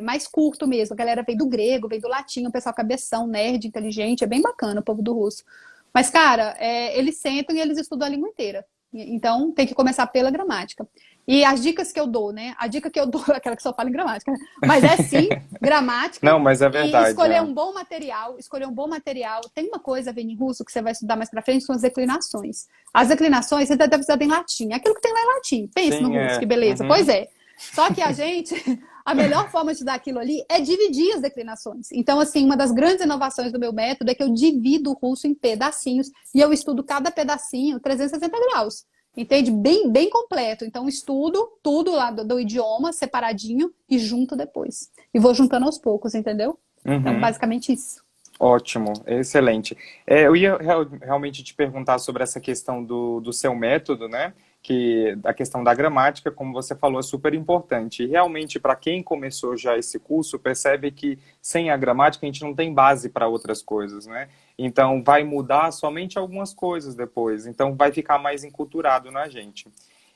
mais curto mesmo. A galera vem do grego, vem do latim, o pessoal cabeção, nerd, inteligente, é bem bacana o povo do russo. Mas, cara, eles sentam e eles estudam a língua inteira. Então, tem que começar pela gramática. E as dicas que eu dou, né? A dica que eu dou é aquela que só fala em gramática, né? Mas é sim, gramática Não, mas é e verdade. escolher É. um bom material. Escolher um bom material. Tem uma coisa, Vini, em russo, que você vai estudar mais pra frente, são as declinações. As declinações, você deve estudar em latim. Aquilo que tem lá em latim. Pense no Sim, russo, que é. beleza. Pois Uhum. é. Só que a melhor forma de dar aquilo ali é dividir as declinações. Então, assim, uma das grandes inovações do meu método é que eu divido o russo em pedacinhos e eu estudo cada pedacinho 360 graus. Entende? Bem, bem completo. Então, estudo tudo lá do idioma, separadinho, e junto depois. E vou juntando aos poucos, entendeu? Então, Uhum. basicamente isso. Ótimo, excelente. Eu ia realmente te perguntar sobre essa questão do seu método, né? Que a questão da gramática, como você falou, é super importante. E realmente, para quem começou já esse curso, percebe que sem a gramática a gente não tem base para outras coisas, né? Então, vai mudar somente algumas coisas depois. Então, vai ficar mais enculturado na gente.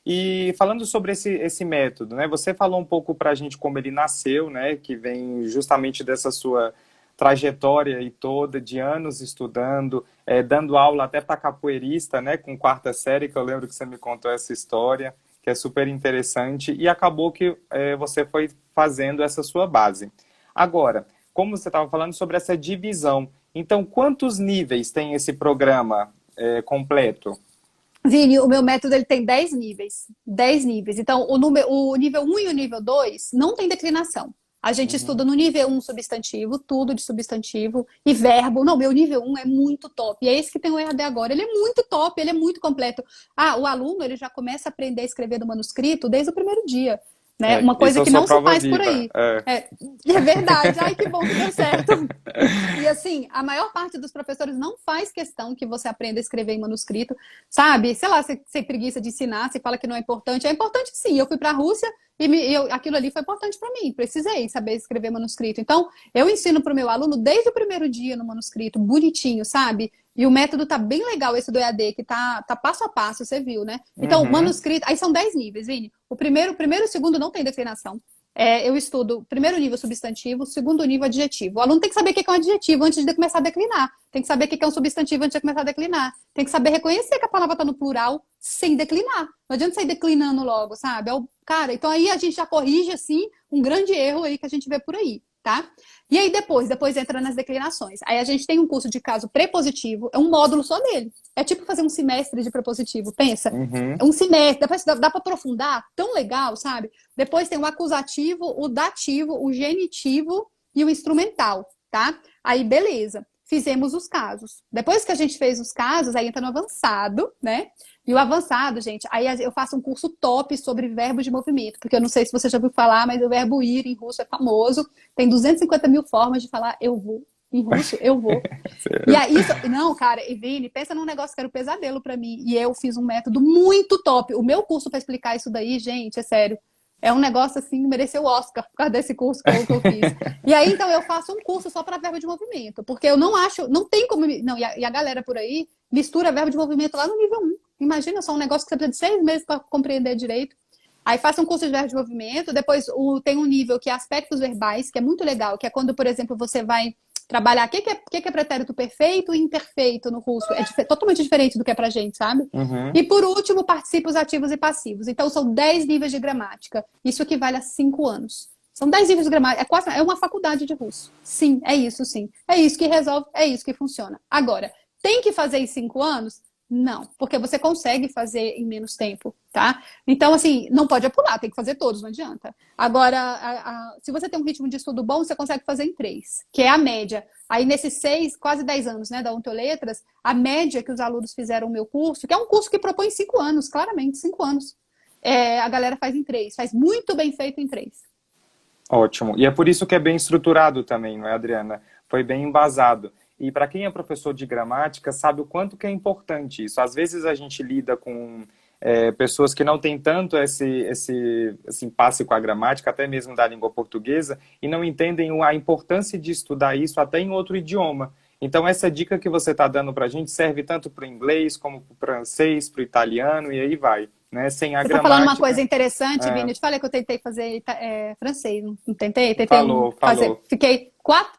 E falando sobre esse método, né? Você falou um pouco para a gente como ele nasceu, né? Que vem justamente dessa sua trajetória e toda de anos estudando, dando aula até para capoeirista, né, com quarta série, que eu lembro que você me contou essa história, que é super interessante, e acabou que você foi fazendo essa sua base. Agora, como você estava falando sobre essa divisão, então quantos níveis tem esse programa completo? Vini, o meu método ele tem 10 níveis. 10 níveis. Então, o nível um e o nível 2 não tem declinação. A gente estuda Uhum. no nível um substantivo, tudo de substantivo e verbo. Não, meu nível um é muito top. E é esse que tem o EAD agora. Ele é muito top, ele é muito completo. Ah, o aluno ele já começa a aprender a escrever no manuscrito desde o primeiro dia. Né? Uma Isso coisa eu que sou não se prova faz por viva. aí. É verdade. Ai, que bom que deu certo. E assim, a maior parte dos professores não faz questão que você aprenda a escrever em manuscrito, sabe? Sei lá, você tem preguiça de ensinar, você fala que não é importante. É importante sim. Eu fui para a Rússia e aquilo ali foi importante para mim. Precisei saber escrever manuscrito. Então, eu ensino para o meu aluno desde o primeiro dia no manuscrito, bonitinho, sabe? E o método tá bem legal, esse do EAD, que tá passo a passo, você viu, né? Então, Uhum. manuscrito. Aí são 10 níveis, Vini. O primeiro e o segundo não tem declinação. Eu estudo primeiro nível substantivo, segundo nível adjetivo. O aluno tem que saber o que é um adjetivo antes de começar a declinar. Tem que saber o que é um substantivo antes de começar a declinar. Tem que saber reconhecer que a palavra está no plural sem declinar. Não adianta sair declinando logo, sabe? Cara, então aí a gente já corrige, assim, um grande erro aí que a gente vê por aí, tá? E aí depois entra nas declinações. Aí a gente tem um curso de caso prepositivo, é um módulo só dele. É tipo fazer um semestre de prepositivo, pensa. É Uhum. um semestre, dá para aprofundar, tão legal, sabe? Depois tem o acusativo, o dativo, o genitivo e o instrumental, tá? Aí, beleza. Fizemos os casos. Depois que a gente fez os casos, aí entra no avançado, né? E o avançado, gente, aí eu faço um curso top sobre verbos de movimento, porque eu não sei se você já ouviu falar, mas o verbo ir em russo é famoso. Tem 250 mil formas de falar eu vou. Em russo, eu vou. E aí, não, cara, e Vini, pensa num negócio que era um pesadelo pra mim. E eu fiz um método muito top. O meu curso pra explicar isso daí, gente, é sério. É um negócio assim, mereceu o Oscar por causa desse curso que eu fiz. E aí, então, eu faço um curso só para verbo de movimento, porque eu não acho, não tem como. Não, e a galera por aí mistura verbo de movimento lá no nível um. Imagina só um negócio que você precisa de 6 meses para compreender direito. Aí faça um curso de verbo de movimento, depois tem um nível que é aspectos verbais, que é muito legal, que é quando, por exemplo, você vai trabalhar o que é pretérito perfeito e imperfeito no russo. É totalmente diferente do que é pra gente, sabe? Uhum. E por último, participos ativos e passivos. Então, são 10 níveis de gramática. Isso equivale a 5 anos. São 10 níveis de gramática. É uma faculdade de russo. Sim, é isso, sim. É isso que resolve, é isso que funciona. Agora, tem que fazer em 5 anos? Não, porque você consegue fazer em menos tempo, tá? Então, assim, não pode pular, tem que fazer todos, não adianta. Agora, se você tem um ritmo de estudo bom, você consegue fazer em 3, que é a média. Aí, nesses 6, quase 10 anos, né, da Ontoletras, a média que os alunos fizeram o meu curso, que é um curso que propõe 5 anos, claramente, 5 anos, a galera faz em 3, faz muito bem feito em 3. Ótimo. E é por isso que é bem estruturado também, não é, Adriana? Foi bem embasado. E para quem é professor de gramática, sabe o quanto que é importante isso. Às vezes a gente lida com pessoas que não têm tanto esse impasse com a gramática, até mesmo da língua portuguesa, e não entendem a importância de estudar isso até em outro idioma. Então, essa dica que você está dando para a gente serve tanto para o inglês, como para o francês, para o italiano, e aí vai. Né? Sem a Você está falando uma gramática... coisa interessante, Vini. É, Eu te falei que eu tentei fazer francês, não tentei? falou.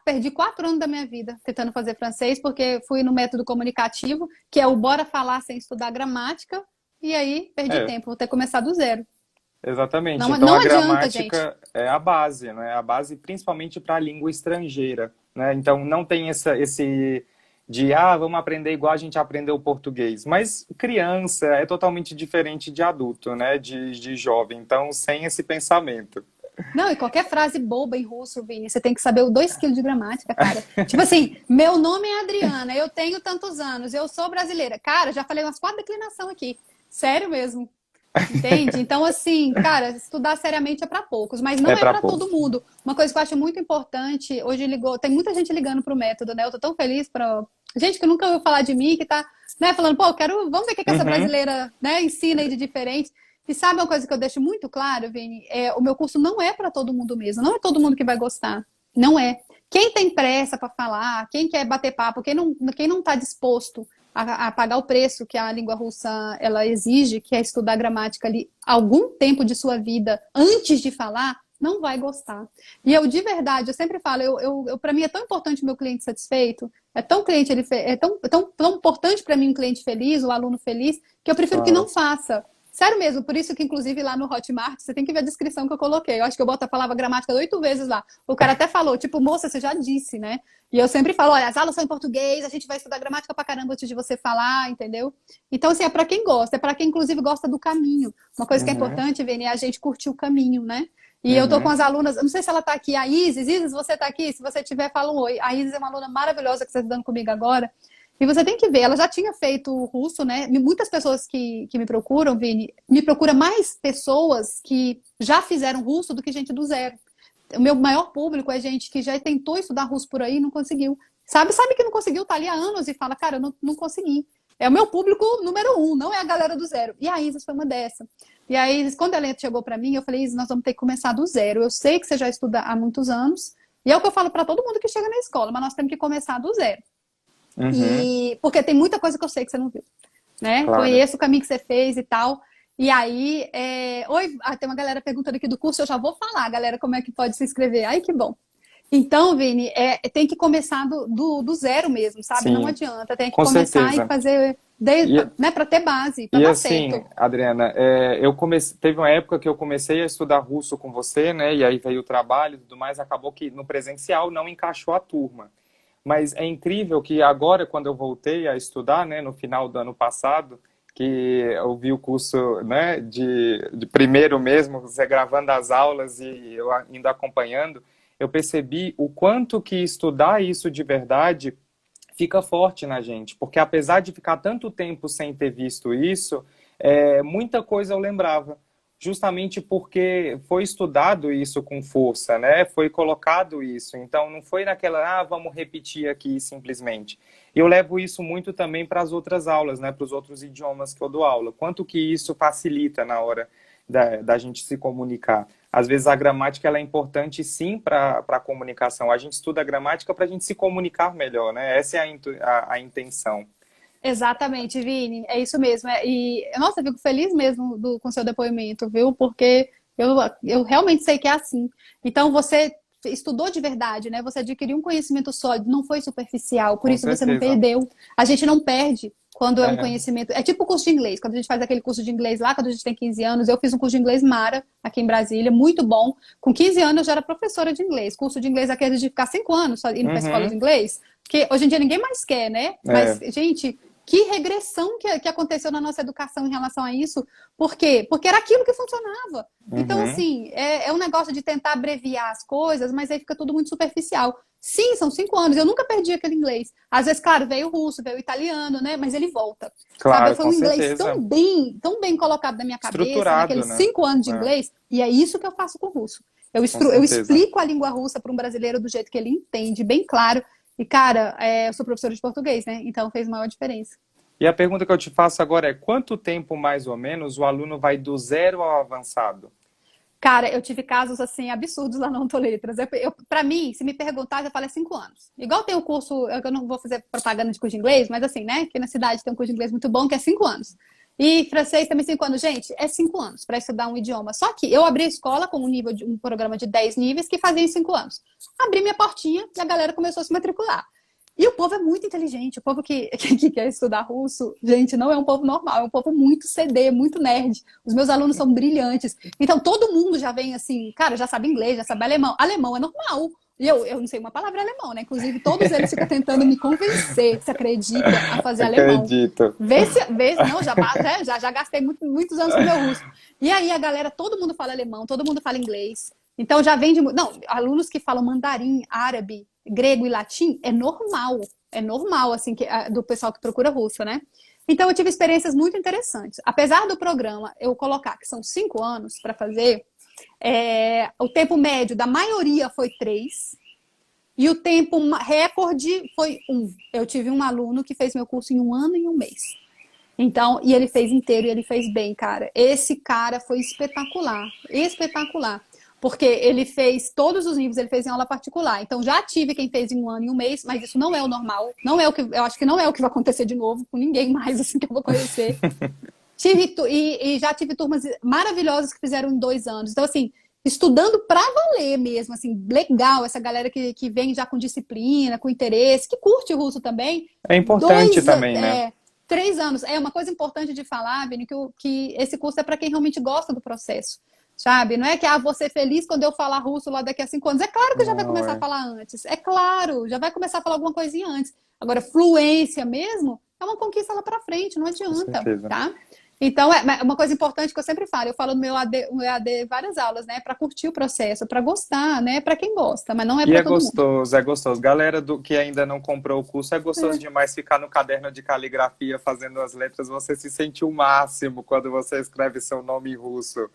Perdi 4 anos da minha vida tentando fazer francês, porque fui no método comunicativo, que é o bora falar sem estudar gramática, e aí perdi É, tempo, vou ter que começar do zero. exatamente. Não, Então, não a adianta, gente. gramática é a base, né? A base principalmente para a língua estrangeira, né? Então, não tem esse de, vamos aprender igual a gente aprendeu o português. Mas criança é totalmente diferente de adulto, né? De jovem. Então, sem esse pensamento. Não, e qualquer frase boba em russo, Vini, você tem que saber o 2 quilos de gramática, cara. Tipo assim, meu nome é Adriana, eu tenho tantos anos, eu sou brasileira. Cara, já falei umas 4 declinações aqui. Sério mesmo. Entende? Então, assim, cara, estudar seriamente é para poucos, mas não É é para para poucos. todo mundo. Uma coisa que eu acho muito importante, hoje ligou, tem muita gente ligando pro método, né? Eu tô tão feliz para gente que nunca ouviu falar de mim, que tá, né, falando, pô, eu quero, vamos ver o que que essa Uhum, brasileira, né, ensina aí de diferente. E sabe uma coisa que eu deixo muito claro, Vini? O meu curso não é para todo mundo mesmo, não é todo mundo que vai gostar. Não é. Quem tem pressa para falar, quem quer bater papo, quem não está disposto a pagar o preço que a língua russa ela exige, que é estudar gramática ali algum tempo de sua vida antes de falar, não vai gostar. E eu, de verdade, eu sempre falo, para mim é tão importante o meu cliente satisfeito, é tão cliente, é tão importante para mim um cliente feliz, o aluno feliz, que eu prefiro que não claro. faça. Sério mesmo, por isso que, inclusive, lá no Hotmart, você tem que ver a descrição que eu coloquei. Eu acho que eu boto a palavra gramática 8 vezes lá. O cara até falou, tipo, moça, você já disse, né? E eu sempre falo, olha, as aulas são em português, a gente vai estudar gramática pra caramba antes de você falar, entendeu? Então, assim, é pra quem gosta, é pra quem, inclusive, gosta do caminho. Uma coisa que é Uhum, importante, Vini, é a gente curtir o caminho, né? E eu tô com uhum. as alunas, eu não sei se ela tá aqui, a Isis. Isis, você tá aqui? Se você tiver, fala um oi. A Isis é uma aluna maravilhosa que você está estudando comigo agora. E você tem que ver, ela já tinha feito russo, né? Muitas pessoas que me procuram, Vini, me procura mais pessoas que já fizeram russo do que gente do zero. O meu maior público é gente que já tentou estudar russo por aí e não conseguiu. Sabe que não conseguiu, tá ali há anos e fala, cara, eu não consegui. É o meu público número um, não é a galera do zero. E a Isis foi uma dessa. E a Isis, quando ela chegou para mim, eu falei, Isis, nós vamos ter que começar do zero. Eu sei que você já estuda há muitos anos, e é o que eu falo para todo mundo que chega na escola, mas nós temos que começar do zero. Uhum, E porque tem muita coisa que eu sei que você não viu, né? claro. Conheço o caminho que você fez e tal. E aí, oi, tem uma galera perguntando aqui do curso, eu já vou falar, galera, como é que pode se inscrever. Ai, que bom. Então, Vini, tem que começar do zero mesmo, sabe? Não Sim, adianta, tem que com começar e certeza. fazer, E, né, para ter base, para e dar assim, certo. Adriana, eu comecei, teve uma época que eu comecei a estudar russo com você, né? E aí veio o trabalho e tudo mais, acabou que no presencial não encaixou a turma. Mas é incrível que agora, quando eu voltei a estudar, né, no final do ano passado, que eu vi o curso, né, de primeiro mesmo, você gravando as aulas e eu indo acompanhando, eu percebi o quanto que estudar isso de verdade fica forte na gente, porque apesar de ficar tanto tempo sem ter visto isso, muita coisa eu lembrava, justamente porque foi estudado isso com força, né? Foi colocado isso, então não foi naquela, vamos repetir aqui simplesmente. E eu levo isso muito também para as outras aulas, né? Para os outros idiomas que eu dou aula, quanto que isso facilita na hora da gente se comunicar. Às vezes a gramática ela é importante sim para a comunicação. A gente estuda a gramática para a gente se comunicar melhor, né? Essa é a intenção. Exatamente, Vini, é isso mesmo. E, nossa, eu fico feliz mesmo com seu depoimento, viu? Porque eu realmente sei que é assim. Então, você estudou de verdade, né? Você adquiriu um conhecimento sólido, não foi superficial, por Com isso você não certeza. perdeu. A gente não perde quando é um É. conhecimento. É tipo o curso de inglês, quando a gente faz aquele curso de inglês lá, quando a gente tem 15 anos. Eu fiz um curso de inglês Mara, aqui em Brasília, muito bom. Com 15 anos eu já era professora de inglês. Curso de inglês aquele de ficar 5 anos só indo para a escola de Uhum. inglês. Porque hoje em dia ninguém mais quer, né? Mas, É. gente, que regressão que aconteceu na nossa educação em relação a isso. Por quê? Porque era aquilo que funcionava. Então, Uhum. assim, é um negócio de tentar abreviar as coisas, mas aí fica tudo muito superficial. Sim, são 5 anos. Eu nunca perdi aquele inglês. Às vezes, claro, veio o russo, veio o italiano, né? Mas ele volta. Sabe? Claro, Foi com um inglês certeza. tão bem colocado na minha cabeça, Estruturado, naqueles né? 5 anos de É, inglês, e é isso que eu faço com o russo. com Eu certeza. explico a língua russa para um brasileiro do jeito que ele entende, bem claro. E, cara, eu sou professora de português, né? Então fez maior diferença. E a pergunta que eu te faço agora é: quanto tempo mais ou menos o aluno vai do zero ao avançado? Cara, eu tive casos assim absurdos lá na Ontoletras. Para mim, se me perguntar, eu falo 5 anos. Igual tem o curso, eu não vou fazer propaganda de curso de inglês, mas assim, né? Aqui na cidade tem um curso de inglês muito bom que é 5 anos. E francês também 5 anos. Gente, é 5 anos para estudar um idioma. Só que eu abri a escola com um programa de 10 níveis que fazia em 5 anos. Abri minha portinha e a galera começou a se matricular. E o povo é muito inteligente. O povo que quer estudar russo, gente, não é um povo normal, é um povo muito CD, muito nerd. Os meus alunos são brilhantes. Então, todo mundo já vem assim, cara, já sabe inglês, já sabe alemão. Alemão é normal. E eu não sei uma palavra alemão, né? Inclusive, todos eles ficam tentando me convencer, se acredita, a fazer alemão. Acredito. Não, já gastei muitos anos com o meu russo. E aí a galera, todo mundo fala alemão, todo mundo fala inglês. Então já vem de. Não, alunos que falam mandarim, árabe, grego e latim é normal. É normal, assim, do pessoal que procura russo, né? Então, eu tive experiências muito interessantes. Apesar do programa eu colocar que são 5 anos para fazer, o tempo médio da maioria foi 3, e o tempo recorde foi 1. Eu tive um aluno que fez meu curso em 1 ano e 1 mês. Então, e ele fez inteiro e ele fez bem, cara. Esse cara foi espetacular, espetacular. Porque ele fez todos os níveis, ele fez em aula particular. Então, já tive quem fez em 1 ano e 1 mês, mas isso não é o normal. Não é o que, eu acho que não é o que vai acontecer de novo com ninguém mais, assim, que eu vou conhecer. E já tive turmas maravilhosas que fizeram em 2 anos. Então, assim, estudando pra valer mesmo, assim, legal. Essa galera que vem já com disciplina, com interesse, que curte o russo também. É importante também, né? 3 anos. É uma coisa importante de falar, Vini, que esse curso é para quem realmente gosta do processo, sabe? Não é que vou ser feliz quando eu falar russo lá daqui a 5 anos. É claro que já vai Não, começar a falar antes. É claro, já vai começar a falar alguma coisinha antes. Agora, fluência mesmo é uma conquista lá para frente, não com adianta, certeza. tá? Então, é uma coisa importante que eu sempre falo. Eu falo no meu EAD várias aulas, né? Para curtir o processo, para gostar, né? Para quem gosta, mas não é E para todo mundo. é gostoso. Galera que ainda não comprou o curso, é gostoso demais ficar no caderno de caligrafia fazendo as letras. Você se sente o máximo quando você escreve seu nome em russo.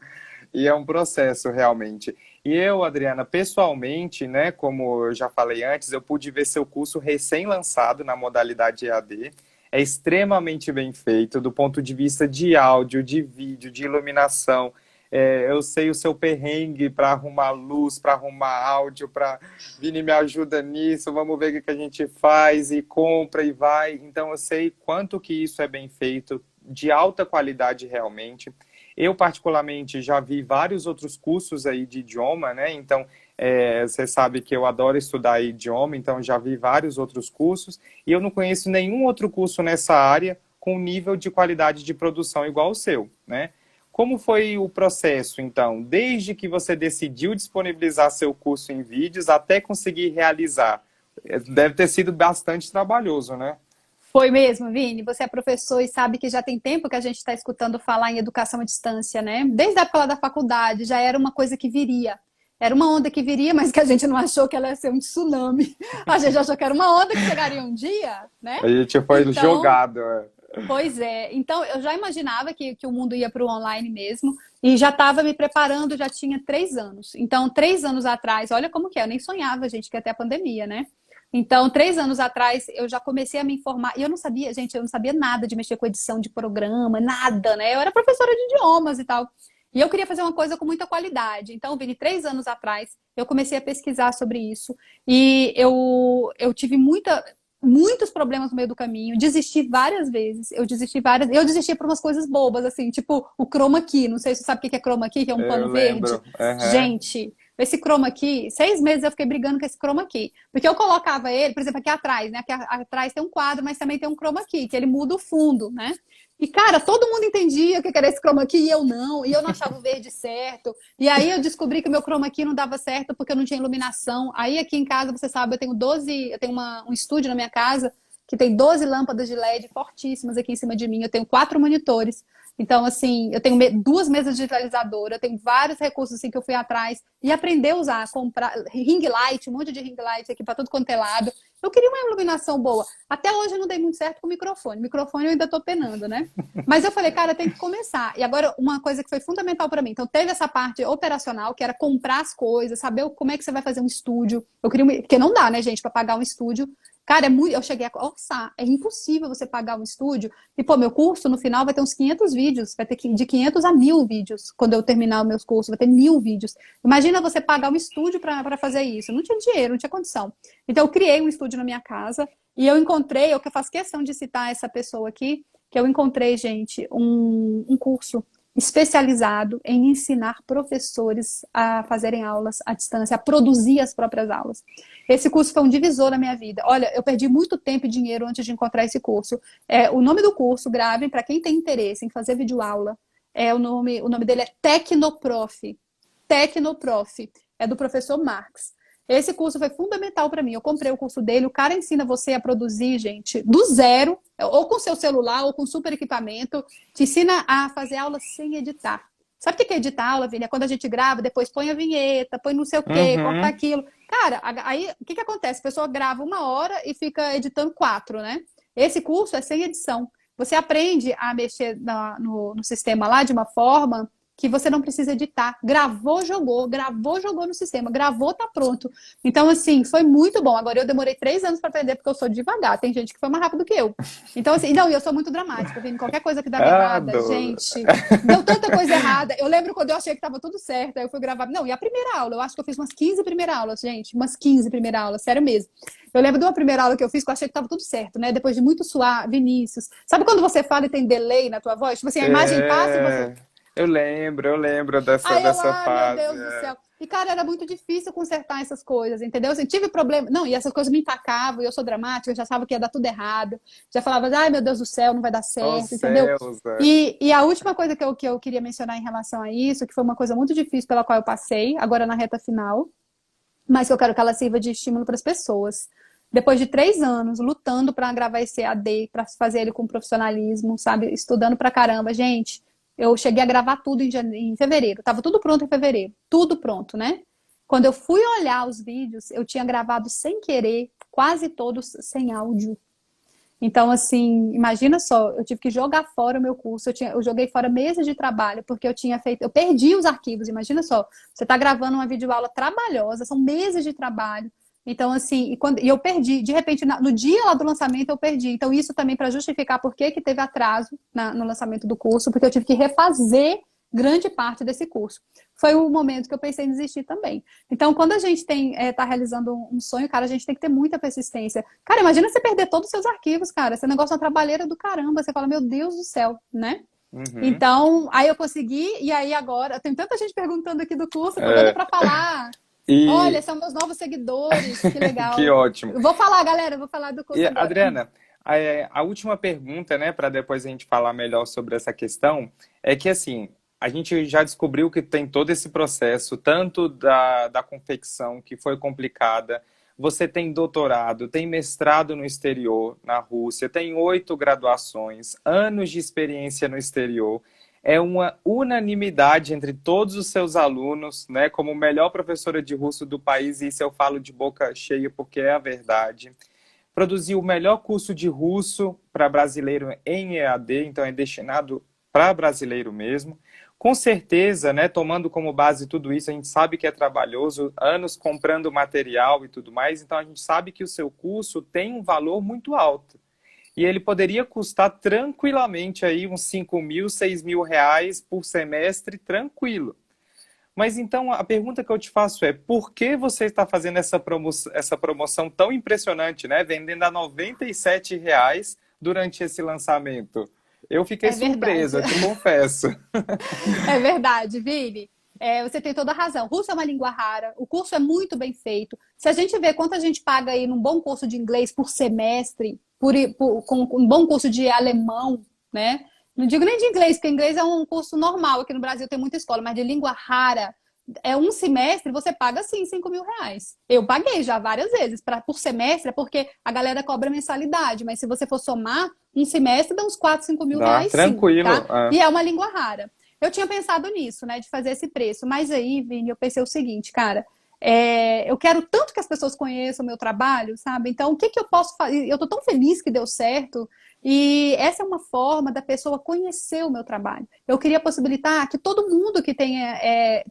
E é um processo, realmente. E eu, Adriana, pessoalmente, né, como eu já falei antes, eu pude ver seu curso recém-lançado na modalidade EAD. É extremamente bem feito do ponto de vista de áudio, de vídeo, de iluminação. Eu sei o seu perrengue para arrumar luz, para arrumar áudio, para Vini me ajuda nisso, vamos ver o que a gente faz e compra e vai. Então eu sei quanto que isso é bem feito, de alta qualidade realmente. Eu, particularmente, já vi vários outros cursos aí de idioma, né? Então, você sabe que eu adoro estudar idioma, então já vi vários outros cursos, e eu não conheço nenhum outro curso nessa área com nível de qualidade de produção igual o seu, né? Como foi o processo, então, desde que você decidiu disponibilizar seu curso em vídeos até conseguir realizar? Deve ter sido bastante trabalhoso, né? Foi mesmo, Vini? Você é professor e sabe que já tem tempo que a gente está escutando falar em educação à distância, né? Desde a época lá da faculdade, já era uma coisa que viria. Era uma onda que viria, mas que a gente não achou que ela ia ser um tsunami. A gente achou que era uma onda que chegaria um dia, né? A gente foi Então, jogado. pois é. Então, eu já imaginava que o mundo ia para o online mesmo e já estava me preparando, já tinha 3 anos. Então, 3 anos atrás, olha como que é, eu nem sonhava, gente, que ia ter a pandemia, né? Então, 3 anos atrás, eu já comecei a me informar. E eu não sabia, gente, eu não sabia nada de mexer com edição de programa, nada, né? Eu era professora de idiomas e tal. E eu queria fazer uma coisa com muita qualidade. Então, Vini, 3 anos atrás, eu comecei a pesquisar sobre isso. E eu tive muitos problemas no meio do caminho. Desisti várias vezes. Eu desisti por umas coisas bobas, assim, tipo o chroma key. Não sei se você sabe o que é chroma key, que é um Eu pano verde. lembro. Uhum. Gente, esse chroma key, 6 meses eu fiquei brigando com esse chroma key. Porque eu colocava ele, por exemplo, aqui atrás, né? Aqui atrás tem um quadro, mas também tem um chroma key, que ele muda o fundo, né? E, cara, todo mundo entendia o que era esse chroma key e eu não achava o verde certo. E aí eu descobri que o meu chroma key não dava certo porque eu não tinha iluminação. Aí aqui em casa, você sabe, eu tenho um estúdio na minha casa que tem 12 lâmpadas de LED fortíssimas aqui em cima de mim. Eu tenho 4 monitores. Então, assim, eu tenho 2 mesas digitalizadoras, eu tenho vários recursos assim que eu fui atrás e aprender a usar, comprar ring light, um monte de ring light aqui para tudo quanto é lado. Eu queria uma iluminação boa. Até hoje eu não dei muito certo com o microfone. Microfone eu ainda tô penando, né? Mas eu falei, cara, tem que começar. E agora, uma coisa que foi fundamental para mim. Então, teve essa parte operacional, que era comprar as coisas, saber como é que você vai fazer um estúdio. Porque não dá, né, gente, para pagar um estúdio. Cara, eu cheguei a orçar. É impossível você pagar um estúdio. E, pô, meu curso, no final, vai ter uns 500 vídeos. Vai ter de 500 a 1.000 vídeos. Quando eu terminar os meus cursos, vai ter 1.000 vídeos. Imagina você pagar um estúdio para fazer isso. Não tinha dinheiro, não tinha condição. Então, eu criei um estúdio na minha casa. E eu encontrei, eu faço questão de citar essa pessoa aqui, que eu encontrei, gente, um curso especializado em ensinar professores a fazerem aulas à distância, a produzir as próprias aulas. Esse curso foi um divisor na minha vida. Olha, eu perdi muito tempo e dinheiro antes de encontrar esse curso. O nome do curso, gravem, para quem tem interesse em fazer videoaula, o nome dele é Tecnoprof. Tecnoprof. É do professor Marx. Esse curso foi fundamental para mim. Eu comprei o curso dele. O cara ensina você a produzir, gente, do zero, ou com seu celular, ou com super equipamento. Te ensina a fazer aula sem editar. Sabe o que é editar aula, Vini? É quando a gente grava, depois põe a vinheta, põe não sei o quê, corta Uhum. aquilo. Cara, aí o que que acontece? A pessoa grava 1 hora e fica editando 4, né? Esse curso é sem edição. Você aprende a mexer no sistema lá de uma forma que você não precisa editar. Gravou, jogou no sistema, gravou, tá pronto. Então, assim, foi muito bom. Agora, eu demorei 3 anos para aprender, porque eu sou devagar. Tem gente que foi mais rápido que eu. Então, assim, não, e eu sou muito dramática, Vini. Qualquer coisa que dava Ah, errada, adoro. gente, deu tanta coisa errada. Eu lembro quando eu achei que tava tudo certo, aí eu fui gravar. Não, e a primeira aula? Eu acho que eu fiz umas 15 primeiras aulas, gente. Umas 15 primeiras aulas, sério mesmo. Eu lembro de uma primeira aula que eu fiz que eu achei que tava tudo certo, né? Depois de muito suar, Vinícius. Sabe quando você fala e tem delay na tua voz? Tipo assim, a imagem passa e você. É, eu lembro dessa, Aí eu, dessa ah, meu fase. Deus do céu. E, cara, era muito difícil consertar essas coisas, entendeu? Assim, tive problema. Não, e essas coisas me empacavam, e eu sou dramática, eu já achava que ia dar tudo errado. Já falava, ai, meu Deus do céu, não vai dar Oh, certo, entendeu? céus, E a última coisa que eu queria mencionar em relação a isso, que foi uma coisa muito difícil pela qual eu passei, agora na reta final, mas que eu quero que ela sirva de estímulo para as pessoas. Depois de 3 anos lutando para gravar esse AD, para fazer ele com profissionalismo, sabe? Estudando pra caramba. Gente, eu cheguei a gravar tudo em fevereiro. Tava tudo pronto em fevereiro. Tudo pronto, né? Quando eu fui olhar os vídeos, eu tinha gravado sem querer, quase todos sem áudio. Então, assim, imagina só, eu tive que jogar fora o meu curso, eu joguei fora meses de trabalho, porque eu perdi os arquivos, imagina só, você está gravando uma videoaula trabalhosa, são meses de trabalho. Então, assim, e eu perdi, de repente, no dia lá do lançamento eu perdi. Então, isso também para justificar por que teve atraso no lançamento do curso, porque eu tive que refazer grande parte desse curso. Foi o momento que eu pensei em desistir também. Então, quando a gente tá realizando um sonho, cara, a gente tem que ter muita persistência. Cara, imagina você perder todos os seus arquivos, cara. Esse negócio é uma trabalheira do caramba. Você fala, meu Deus do céu, né? Uhum. Então, aí eu consegui, e aí agora, tem tanta gente perguntando aqui do curso, tô doida É, pra falar. Olha, e são meus novos seguidores, que que legal. ótimo. Eu vou falar, galera, eu vou falar do curso E, agora. Adriana, a última pergunta, né, para depois a gente falar melhor sobre essa questão, é que assim, a gente já descobriu que tem todo esse processo, tanto da confecção, que foi complicada, você tem doutorado, tem mestrado no exterior, na Rússia, tem 8 graduações, anos de experiência no exterior. É uma unanimidade entre todos os seus alunos, né, como melhor professora de russo do país, e isso eu falo de boca cheia porque é a verdade. Produziu o melhor curso de russo para brasileiro em EAD, então é destinado para brasileiro mesmo. Com certeza, né, tomando como base tudo isso, a gente sabe que é trabalhoso, anos comprando material e tudo mais, então a gente sabe que o seu curso tem um valor muito alto. E ele poderia custar tranquilamente aí uns 5.000, 6.000 reais por semestre, tranquilo. Mas então a pergunta que eu te faço é: por que você está fazendo essa promoção tão impressionante, né? Vendendo a R$ 97 durante esse lançamento? Eu fiquei É verdade. surpreso, eu te confesso. É verdade, Vini. Você tem toda a razão. Russo é uma língua rara, o curso é muito bem feito. Se a gente vê quanto a gente paga aí num bom curso de inglês por semestre, com um bom curso de alemão, né? Não digo nem de inglês, porque inglês é um curso normal. Aqui no Brasil tem muita escola, mas de língua rara, é um semestre, você paga sim 5.000 reais. Eu paguei já várias vezes por semestre, é porque a galera cobra mensalidade, mas se você for somar, um semestre dá uns 4, 5 mil Dá, reais sim, tranquilo. tá? E é uma língua rara. Eu tinha pensado nisso, né, de fazer esse preço, mas aí, Vini, eu pensei o seguinte, cara, eu quero tanto que as pessoas conheçam o meu trabalho, sabe? Então, o que que eu posso fazer? Eu tô tão feliz que deu certo, e essa é uma forma da pessoa conhecer o meu trabalho. Eu queria possibilitar que todo mundo que tenha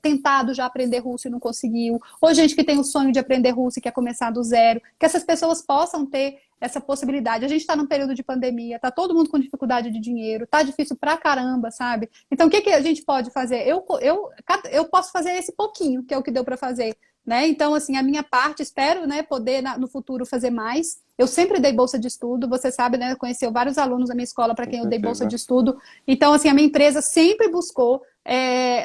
tentado já aprender russo e não conseguiu, ou gente que tem o sonho de aprender russo e quer começar do zero, que essas pessoas possam ter essa possibilidade. A gente está num período de pandemia, tá todo mundo com dificuldade de dinheiro, tá difícil pra caramba, sabe? Então, o que que a gente pode fazer? Eu posso fazer esse pouquinho, que é o que deu para fazer, né? Então, assim, a minha parte, espero, né, poder no futuro fazer mais. Eu sempre dei bolsa de estudo, você sabe, né? Conheceu vários alunos da minha escola para Com quem eu dei bolsa certeza. de estudo. Então, assim, a minha empresa sempre buscou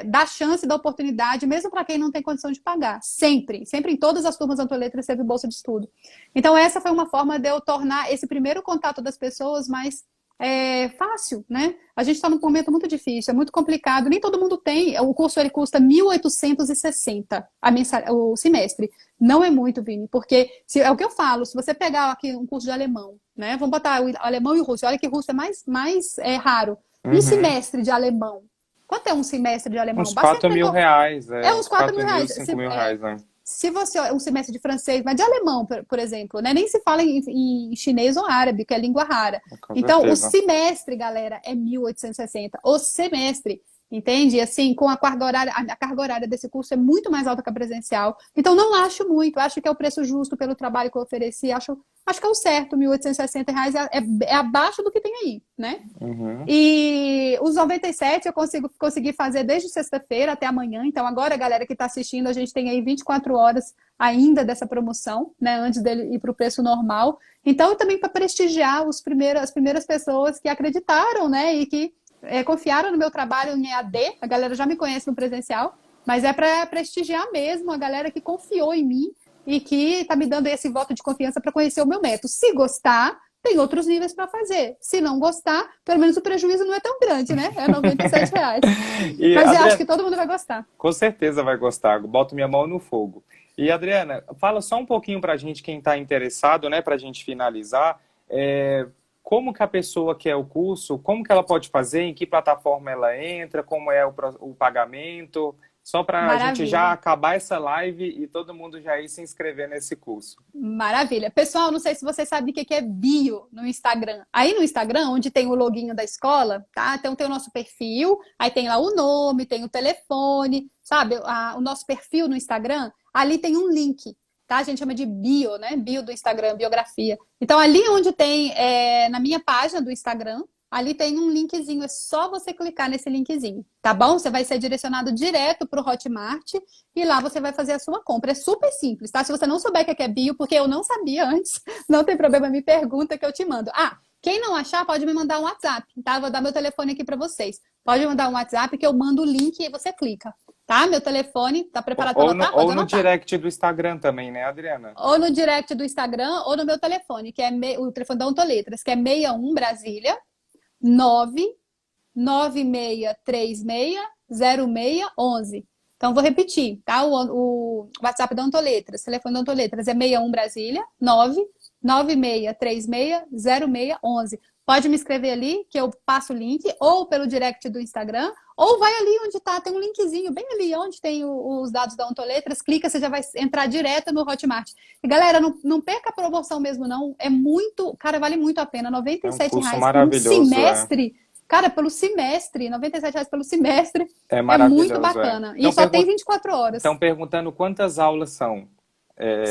dar chance, dar oportunidade, mesmo para quem não tem condição de pagar. Sempre, sempre em todas as turmas Antoletras teve bolsa de estudo. Então, essa foi uma forma de eu tornar esse primeiro contato das pessoas mais fácil, né? A gente está num momento muito difícil, é muito complicado, nem todo mundo tem. O curso ele custa 1.860 o semestre. Não é muito, Vini, porque é o que eu falo, se você pegar aqui um curso de alemão, né? Vamos botar o alemão e o russo, olha que russo é mais raro. Um Uhum. semestre de alemão. Quanto é um semestre de alemão? Uns Basta 4.000 reais, é uns uns 4 mil 4.000, reais. 5.000 reais, né? Se você, um semestre de francês, mas de alemão, por exemplo, né? Nem se fala em chinês ou árabe, que é língua rara. Com Então, o certeza. semestre, galera, é 1.860. O semestre, entende? Assim, com a carga horária, a carga horária desse curso é muito mais alta que a presencial. Então, não acho muito. Acho que é o preço justo pelo trabalho que eu ofereci. Acho que é o certo. R$ 1.860 é abaixo do que tem aí, né? Uhum. E os 97 eu consegui fazer desde sexta-feira até amanhã. Então, agora, galera que está assistindo, a gente tem aí 24 horas ainda dessa promoção, né? Antes dele ir para o preço normal. Então, também para prestigiar as primeiras pessoas que acreditaram, né? E que confiaram no meu trabalho em EAD. A galera já me conhece no presencial, mas é para prestigiar mesmo a galera que confiou em mim e que está me dando esse voto de confiança para conhecer o meu método. Se gostar, tem outros níveis para fazer. Se não gostar, pelo menos o prejuízo não é tão grande, né? É R$ 97. E, Mas eu acho que Adriana, todo mundo vai gostar. com certeza vai gostar. Boto minha mão no fogo. E, Adriana, fala só um pouquinho pra gente, quem está interessado, né, pra gente finalizar, como que a pessoa quer o curso, como que ela pode fazer, em que plataforma ela entra, como é o pagamento, só para a gente já Maravilha. acabar essa live e todo mundo já ir se inscrever nesse curso. Maravilha. Pessoal, não sei se vocês sabem o que é bio no Instagram. Aí no Instagram, onde tem o loginho da escola, tá? Então tem o nosso perfil, aí tem lá o nome, tem o telefone, sabe? O nosso perfil no Instagram, ali tem um link, tá? A gente chama de bio, né? Bio do Instagram, biografia. Então ali onde tem, na minha página do Instagram, ali tem um linkzinho, é só você clicar nesse linkzinho, tá bom? Você vai ser direcionado direto para o Hotmart e lá você vai fazer a sua compra. É super simples, tá? Se você não souber o que é bio, porque eu não sabia antes, não tem problema, me pergunta que eu te mando. Quem não achar, pode me mandar um WhatsApp, tá? Vou dar meu telefone aqui para vocês. Pode mandar um WhatsApp que eu mando o link e você clica, tá? Meu telefone, tá preparado para anotar? Pode Ou no anotar. direct do Instagram também, né, Adriana? Ou no direct do Instagram ou no meu telefone, que é o telefone da Ontoletras, que é 61 Brasília 996360611. Então, vou repetir, tá? O WhatsApp da Ontoletras, telefone da Ontoletras é 61 Brasília, 996360611. Pode me escrever ali, que eu passo o link, ou pelo direct do Instagram, ou vai ali onde tá, tem um linkzinho, bem ali onde tem os dados da Ontoletras, clica, você já vai entrar direto no Hotmart. E galera, não perca a promoção mesmo, não. É muito, cara, vale muito a pena. noventa É e um sete curso reais por um maravilhoso, semestre. Cara, pelo semestre, R$ 97 pelo semestre. é É muito maravilhoso, é. bacana. E só tem 24 horas. Estão perguntando quantas aulas são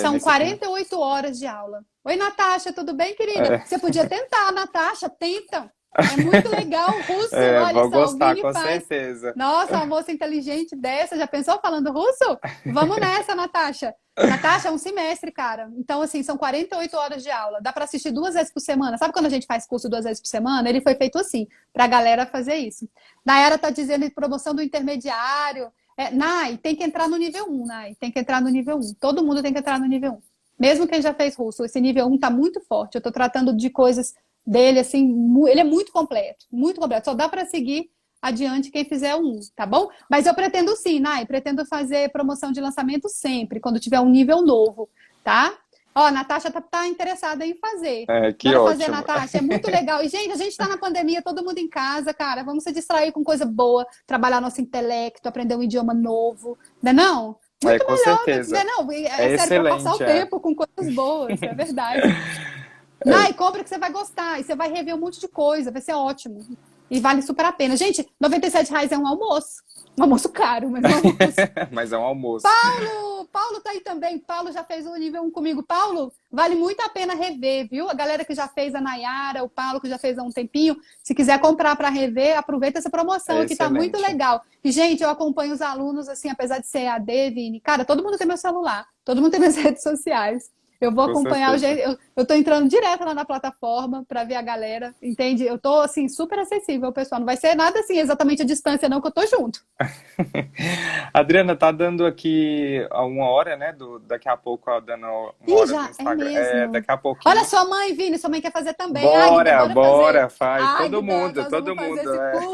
São nesse curso. 48 horas de aula. Oi, Natasha, tudo bem, querida? É, Você podia tentar, Natasha, tenta. É muito legal. Russo, olha vou só, o gostar, Vini com faz. certeza. Nossa, uma moça inteligente dessa, já pensou falando russo? Vamos nessa, Natasha. Natasha, é um semestre, cara. Então, assim, são 48 horas de aula. Dá para assistir 2 vezes por semana. Sabe quando a gente faz curso 2 vezes por semana? Ele foi feito assim, para a galera fazer isso. Nayara tá dizendo de promoção do intermediário. Nay, tem que entrar no nível 1, Nay. Tem que entrar no nível 1. Todo mundo tem que entrar no nível 1. Mesmo quem já fez russo, esse nível 1 tá muito forte. Eu tô tratando de coisas dele, assim, ele é muito completo. Muito completo. Só dá para seguir adiante quem fizer o 1, tá bom? Mas eu pretendo sim, Nai, pretendo fazer promoção de lançamento sempre, quando tiver um nível novo, tá? Ó, a Natasha tá interessada em fazer. Que Bora fazer, ótimo. Natasha, é muito legal. E, gente, a gente tá na pandemia, todo mundo em casa, cara, vamos se distrair com coisa boa, trabalhar nosso intelecto, aprender um idioma novo, não é não? Muito Com melhor, não certeza. é não? É É sério, para passar o excelente, é. tempo com coisas boas, é verdade. Nai, compra que você vai gostar. E você vai rever um monte de coisa. Vai ser ótimo. E vale super a pena. Gente, R$ 97 é um almoço. Um almoço caro, mas é um almoço. Mas é um almoço. Paulo tá aí também. Paulo já fez o nível 1 comigo. Paulo, vale muito a pena rever, viu? A galera que já fez, a Nayara, o Paulo que já fez há um tempinho. Se quiser comprar para rever, aproveita essa promoção É aqui, tá muito excelente. legal. E, gente, eu acompanho os alunos, assim, apesar de ser AD, Vini. Cara, todo mundo tem meu celular. Todo mundo tem minhas redes sociais. Eu vou Com acompanhar o certeza. jeito. Eu tô entrando direto lá na plataforma para ver a galera, entende? Eu tô assim super acessível, pessoal. Não vai ser nada assim exatamente a distância não que eu tô junto. Adriana, tá dando aqui a 1 hora, né? Daqui a pouco, ó, dando 1 hora do Já é Instagram. mesmo. Daqui a Olha pouquinho. sua mãe, Vini, sua mãe quer fazer também. Águida, Bora, bora fazer. bora, faz. Todo Águida, mundo, nós vamos todo fazer mundo.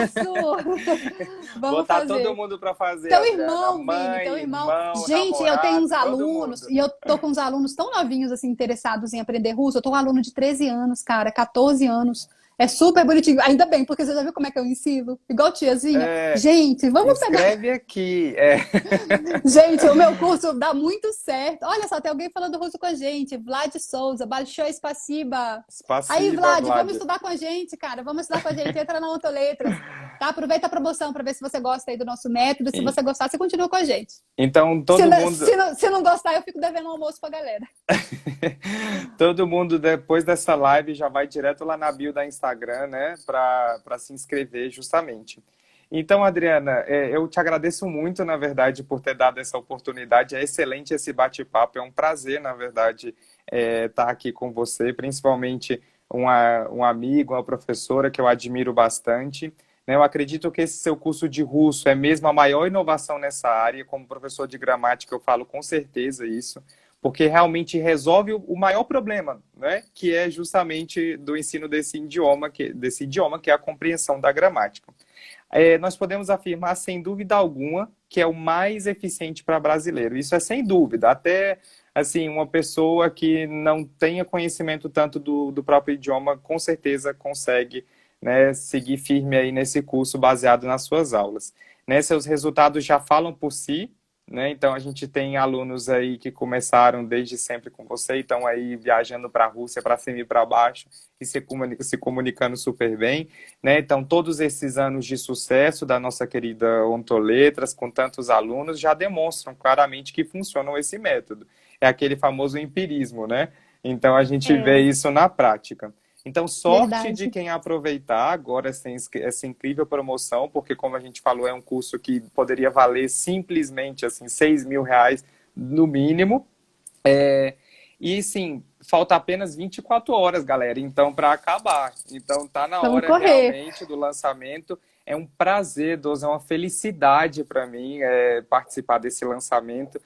esse curso. Vamos Botar todo fazer. mundo para fazer, Teu Adriana. irmão, Vini, teu Mãe, irmão. irmão, Gente, eu tenho uns namorado, todo alunos, mundo. e eu tô com uns alunos tão novinhos, assim, interessados em aprender russo. Eu tô com um aluno de 13 anos, cara, 14 anos. É super bonitinho. Ainda bem, porque você já viu como é que eu ensino? Igual tiazinha. É, Gente, vamos pegar. escreve aqui. É. Gente, o meu curso dá muito certo. Olha só, tem alguém falando russo com a gente. Vlad Souza, Большое спасибо. Aí, Spasiba, Vlad, vamos Vlad. estudar com a gente, cara. Vamos estudar com a gente. Entra na Ontoletras. Tá? Aproveita a promoção para ver se você gosta aí do nosso método. Se E- você gostar, você continua com a gente. Então, Se, todo não- mundo. se, não, se não gostar, eu fico devendo um almoço pra galera. Todo mundo, depois dessa live, já vai direto lá na bio da Instagram, né, para se inscrever, justamente. Então, Adriana, eu te agradeço muito, na verdade, por ter dado essa oportunidade. É excelente esse bate-papo, é um prazer, na verdade, estar aqui com você, principalmente um amigo, uma professora que eu admiro bastante. Né? Eu acredito que esse seu curso de russo é mesmo a maior inovação nessa área. Como professor de gramática, eu falo com certeza isso, porque realmente resolve o maior problema, né? Que é justamente do ensino desse idioma, que é a compreensão da gramática. Nós podemos afirmar, sem dúvida alguma, que é o mais eficiente para brasileiro. Isso é sem dúvida. Até assim, uma pessoa que não tenha conhecimento tanto do próprio idioma, com certeza consegue, né, seguir firme aí nesse curso baseado nas suas aulas. Né, seus resultados já falam por si, né? Então a gente tem alunos aí que começaram desde sempre com você, e estão aí viajando para a Rússia, para cima e para baixo, e se comunicando super bem, né? Então todos esses anos de sucesso da nossa querida Ontoletras, com tantos alunos, já demonstram claramente que funciona esse método. É aquele famoso empirismo, né? Então a gente vê É, isso na prática. Então, sorte de verdade. quem aproveitar agora essa incrível promoção, porque, como a gente falou, é um curso que poderia valer simplesmente assim, R$ 6.000 no mínimo. E sim, falta apenas 24 horas, galera, então, para acabar. Então, tá na Vamos hora correr. realmente do lançamento. É um prazer, Doze, é uma felicidade para mim participar desse lançamento.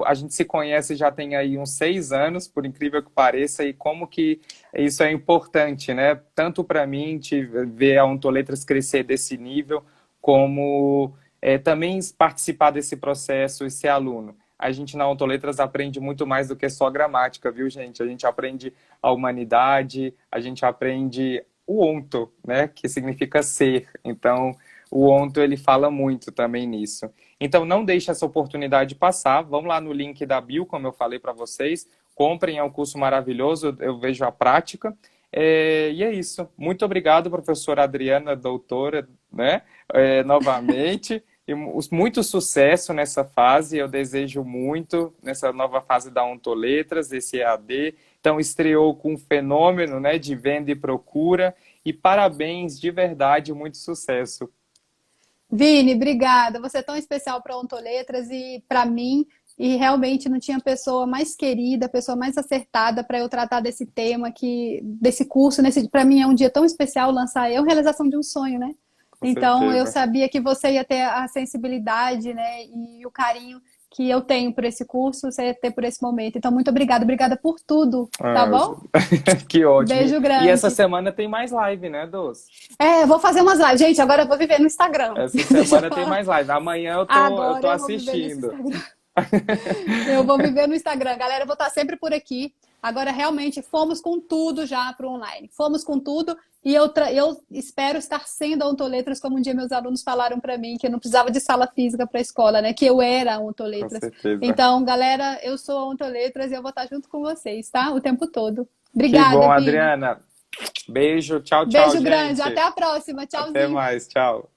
A gente se conhece já tem aí uns 6 anos, por incrível que pareça, e como que isso é importante, né? Tanto para mim, de ver a Ontoletras crescer desse nível, como também participar desse processo e ser aluno. A gente na Ontoletras aprende muito mais do que só gramática, viu, gente? A gente aprende a humanidade, a gente aprende o onto, né? Que significa ser. Então, o onto, ele fala muito também nisso. Então, não deixe essa oportunidade passar. Vamos lá no link da bio, como eu falei para vocês. Comprem, é um curso maravilhoso, eu vejo a prática. E é isso. Muito obrigado, professora Adriana, doutora, né? Novamente. E muito sucesso nessa fase, eu desejo muito nessa nova fase da Ontoletras, esse EAD. Então, estreou com um fenômeno, né, de venda e procura. E parabéns, de verdade, muito sucesso. Vini, obrigada. Você é tão especial para Ontoletras e para mim. E realmente não tinha pessoa mais querida, pessoa mais acertada para eu tratar desse tema, desse curso. Para mim é um dia tão especial lançar, é uma realização de um sonho, né? Com Então eu certeza. sabia que você ia ter a sensibilidade, né, e o carinho que eu tenho por esse curso, você ia ter por esse momento. Então, muito obrigada, obrigada por tudo, tá Ah, bom? que ótimo. Beijo E essa grande. semana tem mais live, né, Doce? É, eu vou fazer umas lives. Gente, agora eu vou viver no Instagram. Essa Deixa eu semana tem falar. mais live. Amanhã eu Agora tô eu vou viver nesse assistindo. Instagram. Eu vou viver no Instagram. Galera, eu vou estar sempre por aqui. Agora, realmente, fomos com tudo já para o online. Fomos com tudo e eu espero estar sendo a Ontoletras, como um dia meus alunos falaram para mim, que eu não precisava de sala física para a escola, né? Que eu era a Com Ontoletras. certeza. Então, galera, eu sou a Ontoletras e eu vou estar junto com vocês, tá? O tempo todo. Que Obrigada, bom, Vini. Adriana. Beijo, tchau, tchau, Beijo grande. Até gente. a próxima. Até Tchauzinho. mais, tchau.